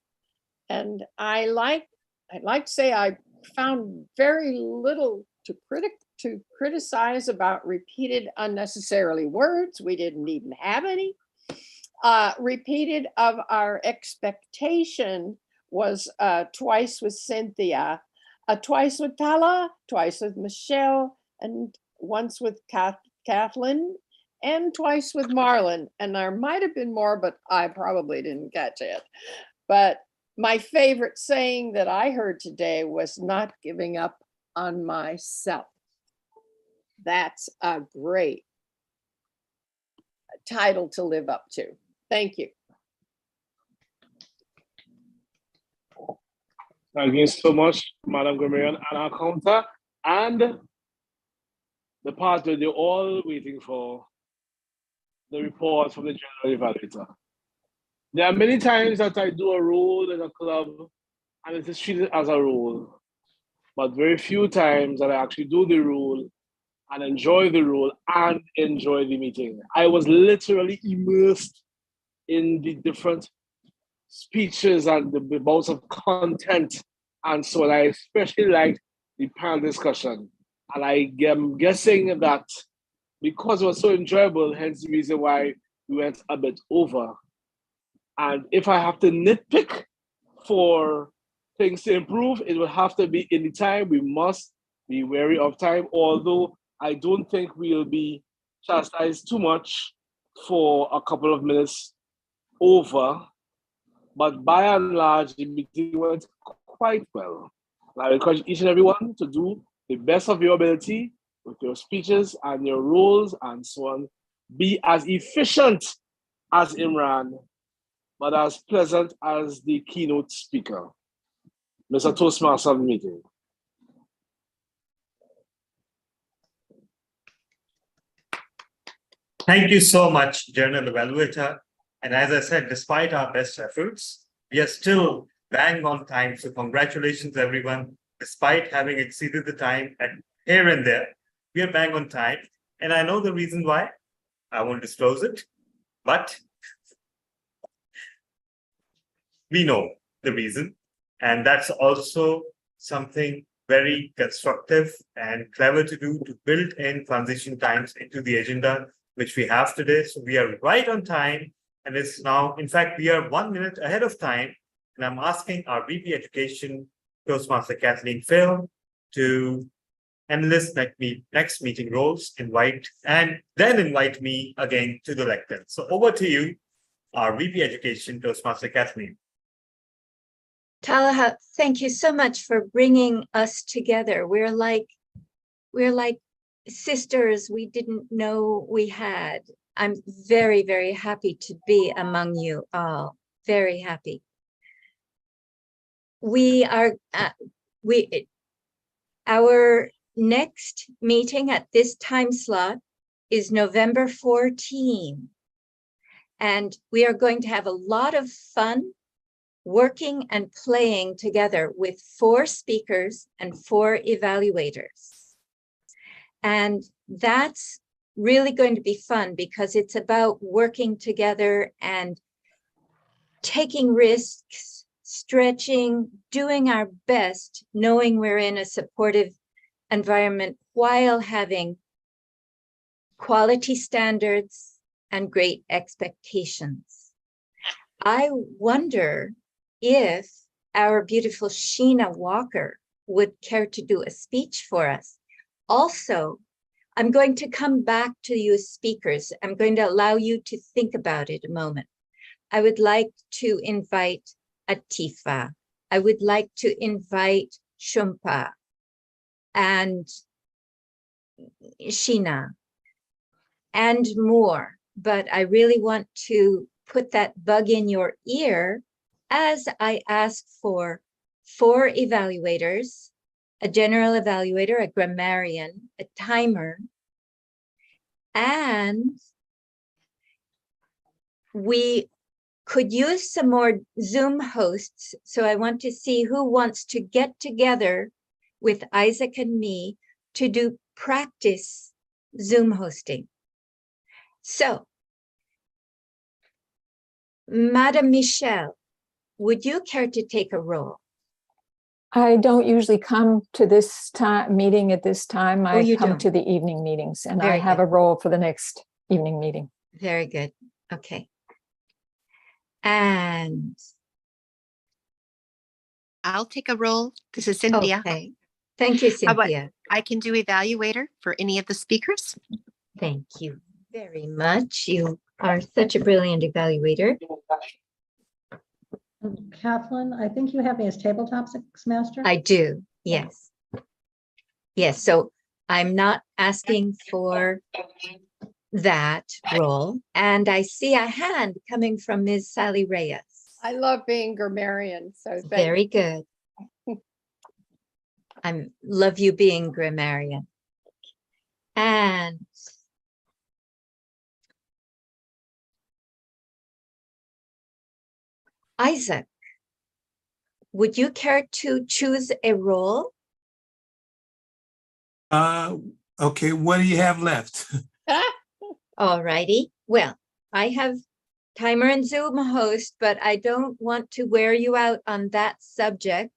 And I'd like to say I found very little to criticize about repeated unnecessarily words. We didn't even have any. Repeated of our expectation was twice with Cynthia, twice with Tala, twice with Michelle, and once with Kathleen, and twice with Marlon. And there might have been more, but I probably didn't catch it. But my favorite saying that I heard today was not giving up on myself. That's a great title to live up to. Thank you. Thank you so much, Madam Grammarian and our counter. And the part that you're all waiting for, the report from the general evaluator. There are many times that I do a role in a club and it is treated as a role, but very few times that I actually do the role and enjoy the role and enjoy the meeting. I was literally immersed in the different speeches and the bouts of content. And so I especially liked the panel discussion. And I am guessing that because it was so enjoyable, hence the reason why we went a bit over. And if I have to nitpick for things to improve, it will have to be in the time. We must be wary of time, although I don't think we'll be chastised too much for a couple of minutes over. But by and large, the meeting went quite well. I encourage each and everyone to do the best of your ability with your speeches and your roles and so on. Be as efficient as Imran, but as pleasant as the keynote speaker. Mr. Toastmaster of the meeting. Thank you so much, Journal Evaluator. And as I said, despite our best efforts, we are still bang on time. So congratulations, everyone. Despite having exceeded the time and here and there, we are bang on time. And I know the reason why. I won't disclose it, but we know the reason. And that's also something very constructive and clever to do, to build in transition times into the agenda, which we have today. So we are right on time. And it's now, in fact, we are 1 minute ahead of time. And I'm asking our VP Education, Toastmaster Kathleen Phil, to enlist next meeting roles, invite me again to the lectern. So over to you, our VP Education, Toastmaster Kathleen. Talaha, thank you so much for bringing us together. We're like sisters we didn't know we had. I'm very, very happy to be among you all. Very happy. Our next meeting at this time slot is November 14. And we are going to have a lot of fun working and playing together with 4 speakers and 4 evaluators. And that's really going to be fun because it's about working together and taking risks, stretching, doing our best, knowing we're in a supportive environment while having quality standards and great expectations. I wonder if our beautiful Sheena Walker would care to do a speech for us. Also, I'm going to come back to you as speakers. I'm going to allow you to think about it a moment. I would like to invite Atifa. I would like to invite Shumpa and Sheena and more. But I really want to put that bug in your ear as I ask for 4 evaluators, a general evaluator, a grammarian, a timer, and we could use some more Zoom hosts. So I want to see who wants to get together with Isaac and me to do practice Zoom hosting. So, Madam Michelle, would you care to take a role? I don't usually come to this meeting at this time. I you come don't? to the evening meetings, and Very I have good. a role for the next evening meeting. Very good. Okay. And I'll take a role. This is Cynthia. okay. Thank you, How about Cynthia. I can do evaluator for any of the speakers. Thank you very much. You are such a brilliant evaluator. Kathleen, I think you have me as tabletop master. I do, yes. Yes, so I'm not asking for that role. And I see a hand coming from Ms. Sally Reyes. I love being grammarian, so thank Very good. I love you being grammarian. And Isaac, would you care to choose a role? Okay, what do you have left? All righty. Well, I have timer and Zoom host, but I don't want to wear you out on that subject.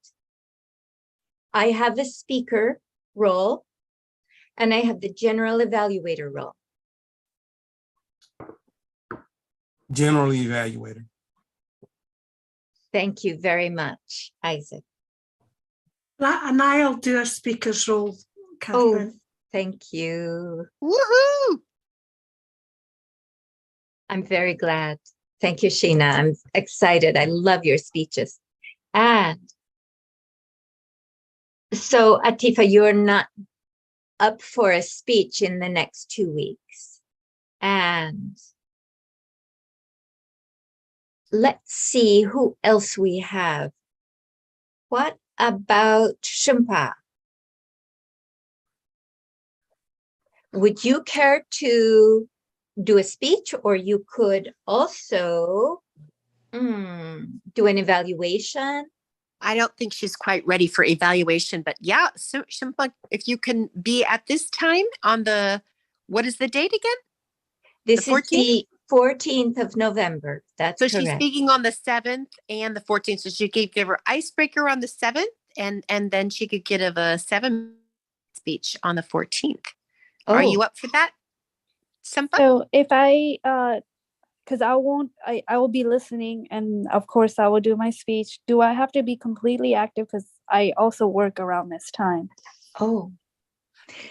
I have a speaker role, and I have the general evaluator role. General evaluator. Thank you very much, Isaac. And I'll do a speaker's role, Kathleen. Oh, thank you. Woohoo! I'm very glad. Thank you, Sheena. I'm excited. I love your speeches. And so, Atifa, you're not up for a speech in the next 2 weeks. And let's see who else we have. What about Shumpa? Would you care to do a speech, or you could also do an evaluation? I don't think she's quite ready for evaluation, but yeah, so Shimpa, if you can be at this time on the, what is the date again? This The is 14th? the 14th of November. That's So correct. she's speaking on the 7th and the 14th. So she could give her icebreaker on the 7th, and then she could give a 7 speech on the 14th. Are you up for that, Simpa? So if I because I will be listening, and of course I will do my speech. Do I have to be completely active? Because I also work around this time. Oh.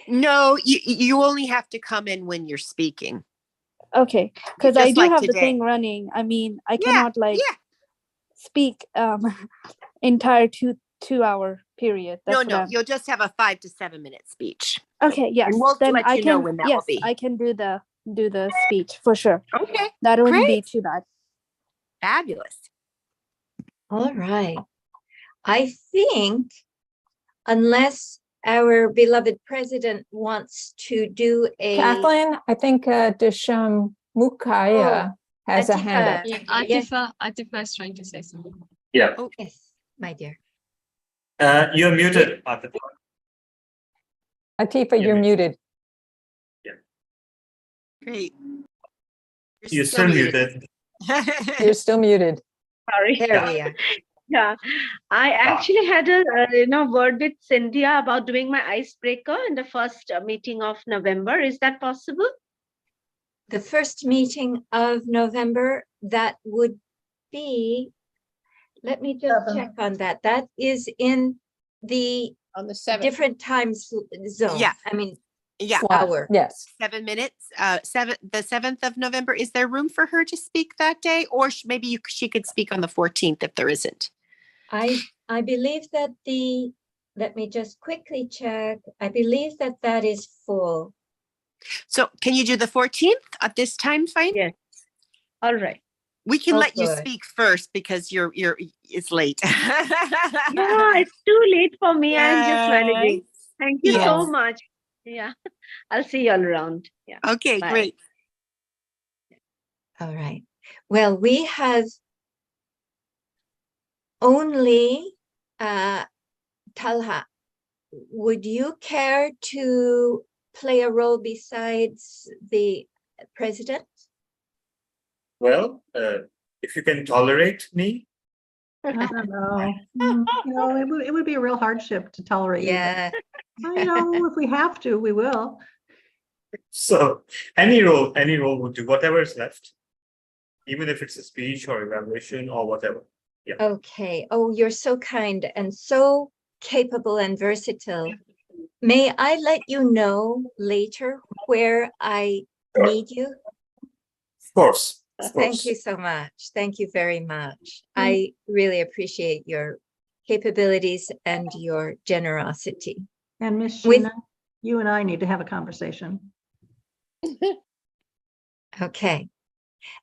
No, you only have to come in when you're speaking. Okay, because I Just do like have the today. thing running. I mean, I cannot speak entire two hour period. That's No, you'll just have a 5 to 7 minute speech. Okay, yes. And we'll Then let I you can, know when that will be. I can do the speech for sure. Okay, that wouldn't be great. too bad. Fabulous. All right. I think unless our beloved president wants to do a... Kathleen, I think Disham Mukaya has a hand up. Yeah, Atifa is trying to say something. Yeah. Oh, yes, my dear. You're muted, Atifa. Atifa, you're muted. Great. You're still muted. You're still muted. Sorry. There we are. Yeah, I actually had a word with Cynthia about doing my icebreaker in the first meeting of November. Is that possible? The first meeting of November, that would be, let me just check on that. That is in the On the 7th. different times zone. Yeah. I mean, Yeah. hour. Yes. 7 minutes. The 7th of November. Is there room for her to speak that day, or maybe she could speak on the 14th if there isn't? I believe that let me just quickly check. I believe that that is full. So can you do the 14th at this time? Fine. Yes. All right. We can Oh, let you good. speak first because it's late. Yeah, it's too late for me. I'm just managing. Thank you so much. Yeah. I'll see you all around. Yeah. Okay, Bye. great. All right. Well, we have only Talha. Would you care to play a role besides the president? Well, if you can tolerate me. I don't know. It would be a real hardship to tolerate you. Yeah. If we have to, we will. So any role would do, whatever is left, even if it's a speech or evaluation or whatever. Yeah. Okay. Oh, you're so kind and so capable and versatile. May I let you know later where I need you? Of course. Thank you so much. Thank you very much. I really appreciate your capabilities and your generosity. And Miss Sheena, you and I need to have a conversation. Okay.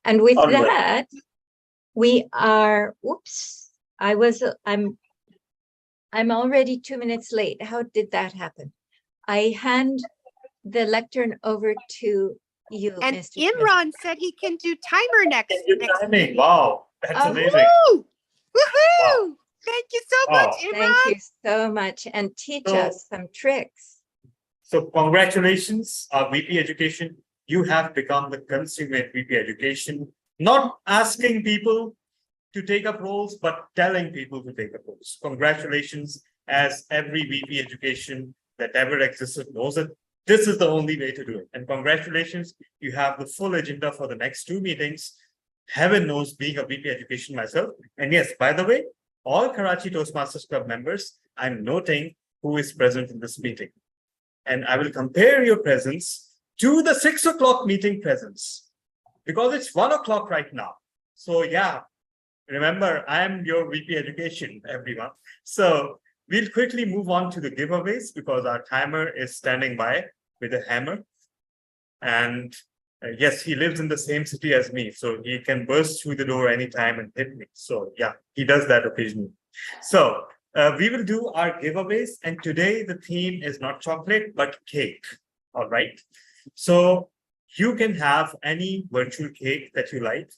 And with that, we are, oops, I'm already 2 minutes late. How did that happen? I hand the lectern over to you, And Mr. Imran said he can do timer next Timing. Wow, that's amazing. Woohoo! Woohoo! Thank you so much, Imran. Thank you so much. And teach us some tricks. So congratulations, VP Education. You have become the consummate VP Education, not asking people to take up roles, but telling people to take up roles. Congratulations, as every VP Education that ever existed knows it. This is the only way to do it. And congratulations, you have the full agenda for the next 2 meetings. Heaven knows, being a VP Education myself. And yes, by the way, all Karachi Toastmasters Club members, I'm noting who is present in this meeting. And I will compare your presence to the 6 o'clock meeting presence, because it's 1 o'clock right now. So yeah, remember, I am your VP Education, everyone. So we'll quickly move on to the giveaways because our timer is standing by with a hammer. And yes, he lives in the same city as me, so he can burst through the door anytime and hit me. So yeah, he does that occasionally. So we will do our giveaways. And today the theme is not chocolate, but cake. All right. So you can have any virtual cake that you like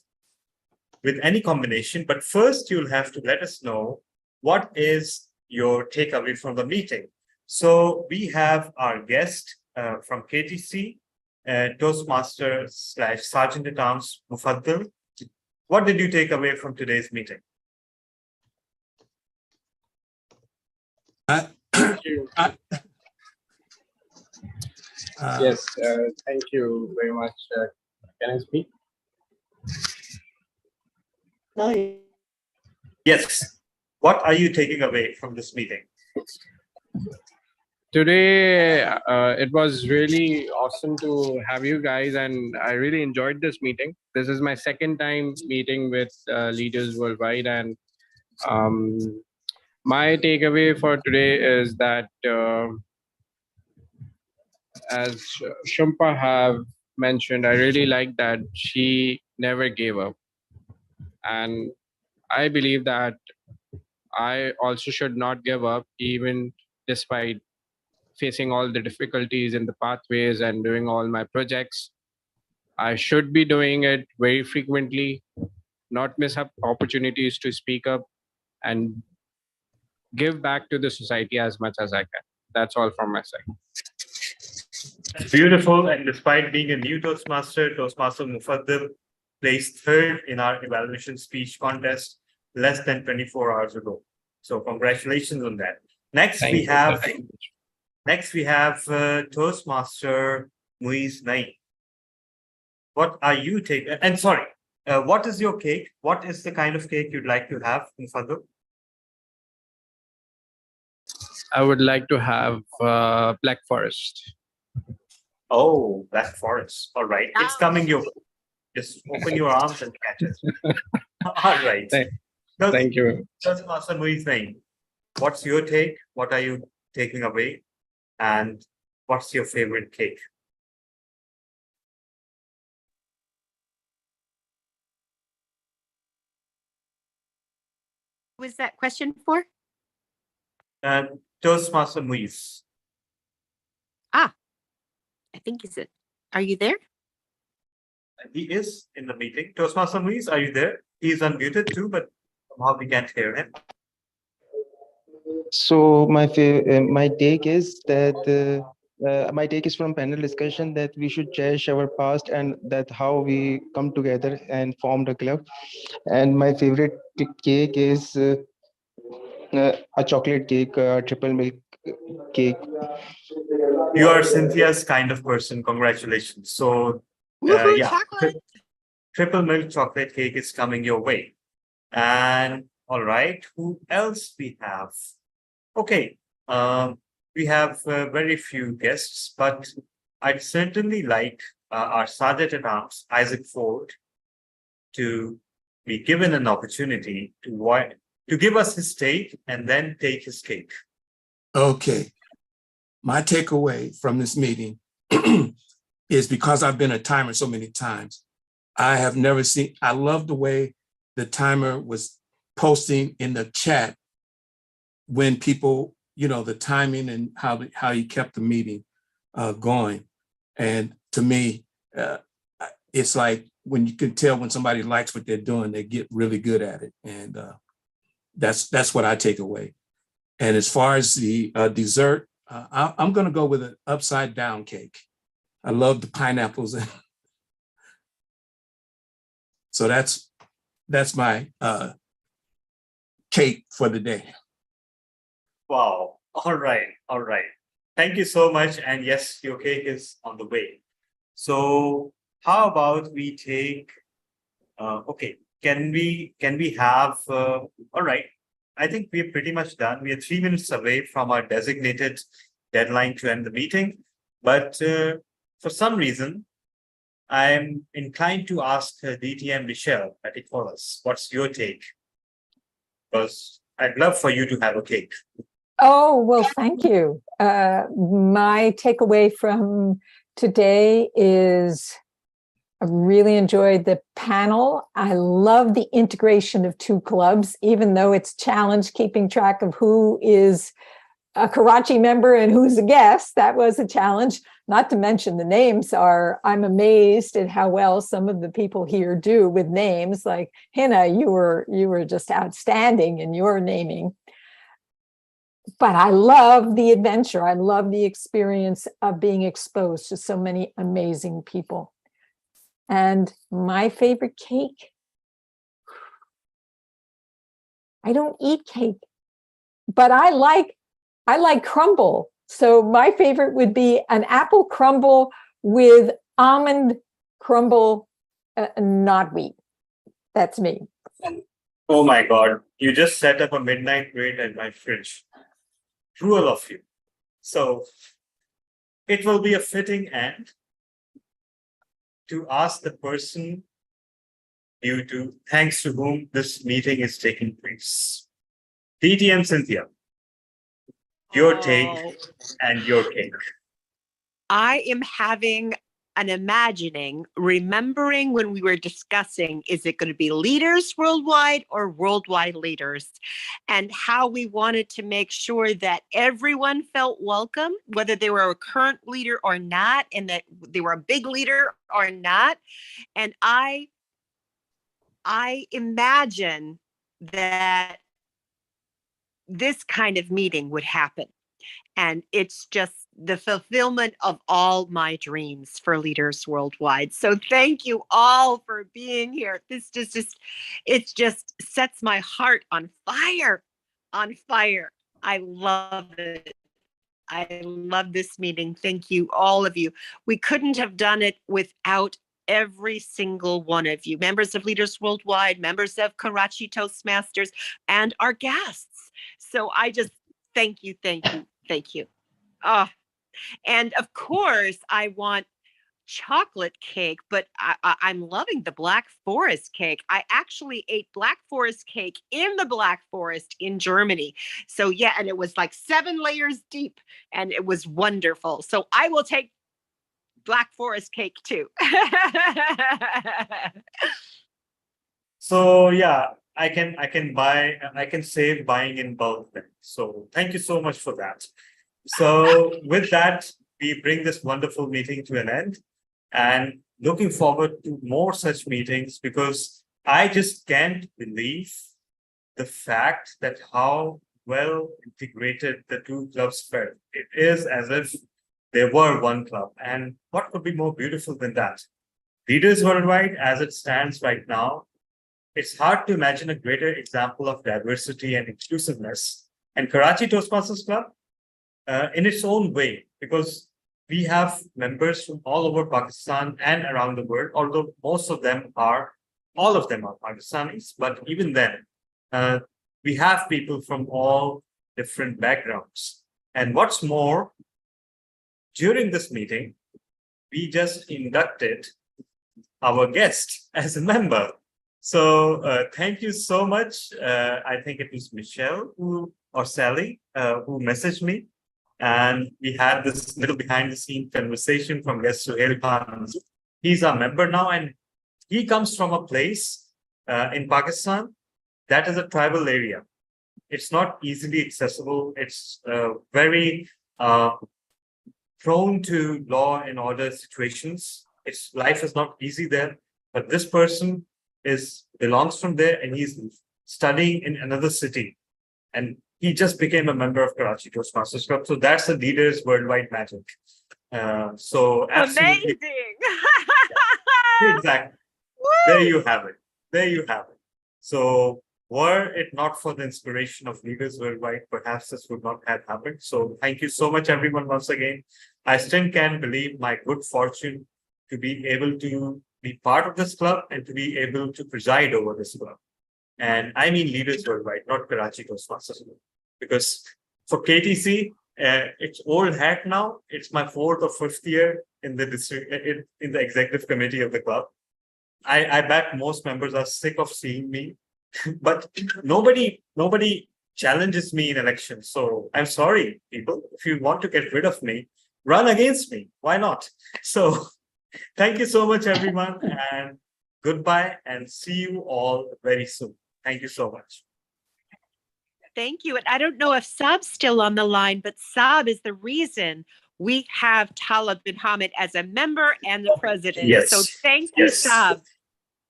with any combination. But first, you'll have to let us know what is your takeaway from the meeting. So we have our guest from KTC, Toastmaster / Sergeant at Arms Mufaddal. What did you take away from today's meeting? Thank you. Yes, thank you very much. Can I speak? Yes. What are you taking away from this meeting? Today, it was really awesome to have you guys, and I really enjoyed this meeting. This is my second time meeting with leaders worldwide, and my takeaway for today is that as Shumpa have mentioned, I really like that she never gave up. And I believe that I also should not give up, even despite facing all the difficulties in the pathways and doing all my projects. I should be doing it very frequently, not miss up opportunities to speak up and give back to the society as much as I can. That's all from my side. Beautiful. And despite being a new Toastmaster, Toastmaster Mufaddal placed 3rd in our evaluation speech contest. less than 24 hours ago. So congratulations on that. Next Thank we you. have Toastmaster Muiz Naeem. What are you taking? And sorry, what is your cake? What is the kind of cake you'd like to have, Mufadul? I would like to have Black Forest. Oh, Black Forest. All right, it's coming your way. Just open your arms and catch it. All right. Thank you. Toastmaster Muiz Naeem, what's your take? What are you taking away? And what's your favorite cake? Who was that question for? Toastmaster Muiz. I think he's it. Are you there? He is in the meeting. Toastmaster Muiz, are you there? He's unmuted too, but somehow we can't hear him. So my take is that my take is from panel discussion that we should cherish our past and that how we come together and formed a club. And my favorite cake is a chocolate cake, triple milk cake. You are Cynthia's kind of person. Congratulations. So, yeah, triple milk chocolate cake is coming your way. And all right, who else we have? Okay, we have very few guests, but I'd certainly like our Sergeant at Arms, Isaac Ford, to be given an opportunity to give us his take and then take his cake. Okay. My takeaway from this meeting is because I've been a timer so many times, I have never seen, I love the way the timer was posting in the chat when people, you know, the timing and how he kept the meeting going. And to me, it's like when you can tell when somebody likes what they're doing, they get really good at it. And that's what I take away. And as far as the dessert, I'm going to go with an upside down cake. I love the pineapples. So that's my cake for the day. Wow. All right. All right. Thank you so much. And yes, your cake is on the way. So how about we take, okay, can we have, all right. I think we're pretty much done. We are 3 minutes away from our designated deadline to end the meeting. But for some reason, I'm inclined to ask DTM Michelle Peticolas, what's your take? Because I'd love for you to have a cake. Oh, well, thank you. My takeaway from today is I really enjoyed the panel. I love the integration of two clubs, even though it's challenged keeping track of who is a Karachi member and who's a guest. That was a challenge. Not to mention the names are, I'm amazed at how well some of the people here do with names. Like Hina, you were just outstanding in your naming. But I love the adventure. I love the experience of being exposed to so many amazing people. And my favorite cake, I don't eat cake, but I like crumble. So my favorite would be an apple crumble with almond crumble, not wheat. That's me. Oh my God, you just set up a midnight raid at my fridge. Cruel of you. So it will be a fitting end to ask the person thanks to whom this meeting is taking place. DTM Cynthia, your take and your cake. I am having remembering when we were discussing, is it going to be leaders worldwide or worldwide leaders? And how we wanted to make sure that everyone felt welcome, whether they were a current leader or not, and that they were a big leader or not. And I imagine that this kind of meeting would happen. And it's just the fulfillment of all my dreams for Leaders Worldwide. So thank you all for being here. This it just sets my heart on fire, on fire. I love it. I love this meeting. Thank you, all of you. We couldn't have done it without every single one of you, members of Leaders Worldwide, members of Karachi Toastmasters, and our guests. So I just thank you, thank you, thank you. And of course, I want chocolate cake, but I'm loving the Black Forest cake. I actually ate Black Forest cake in the Black Forest in Germany. So yeah, and it was like 7 layers deep and it was wonderful. So I will take Black Forest cake too. So yeah, I can save buying in bulk then. So thank you so much for that. So with that, we bring this wonderful meeting to an end and looking forward to more such meetings, because I just can't believe the fact that how well integrated the two clubs felt. It is as if they were one club. And what could be more beautiful than that? Leaders Worldwide, as it stands right now, it's hard to imagine a greater example of diversity and inclusiveness. And Karachi Toastmasters Club, in its own way, because we have members from all over Pakistan and around the world, although all of them are Pakistanis, but even then, we have people from all different backgrounds. And what's more, during this meeting, we just inducted our guest as a member. So thank you so much. I think it was Michelle or Sally who messaged me. And we had this little behind the scene conversation from guest Suhail Khan. He's our member now, and he comes from a place in Pakistan that is a tribal area. It's not easily accessible. It's very prone to law and order situations. Its life is not easy there, but this person belongs from there and he's studying in another city. And he just became a member of Karachi Toastmasters Club. So that's the Leaders Worldwide magic. So absolutely. Amazing. Exactly. There you have it. There you have it. So were it not for the inspiration of Leaders Worldwide, perhaps this would not have happened. So thank you so much, everyone, once again. I still can't believe my good fortune to be able to be part of this club and to be able to preside over this club. And I mean Leaders Worldwide, not Karachi Toastmasters Club. Because for KTC, it's old hat now. It's my 4th or 5th year in the district, in the executive committee of the club. I bet most members are sick of seeing me, but nobody challenges me in elections. So I'm sorry, people. If you want to get rid of me, run against me. Why not? So thank you so much, everyone, and goodbye, and see you all very soon. Thank you so much. Thank you. And I don't know if Saab's still on the line, but Saab is the reason we have Talib bin Hamid as a member and the president. Yes. So thank you, Saab.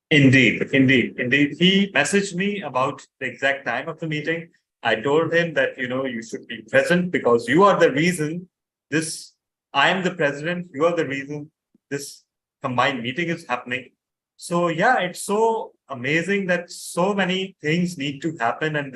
Indeed. He messaged me about the exact time of the meeting. I told him that, you should be present because you are the reason I am the president. You are the reason this combined meeting is happening. So yeah, it's so amazing that so many things need to happen, and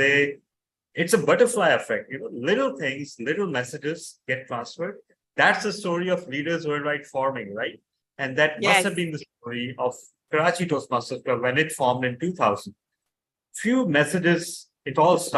it's a butterfly effect. Little things, little messages get transferred. That's the story of Leaders Worldwide forming, right? And that must have been the story of Karachi Toastmasters Club when it formed in 2000. Few messages, it all started.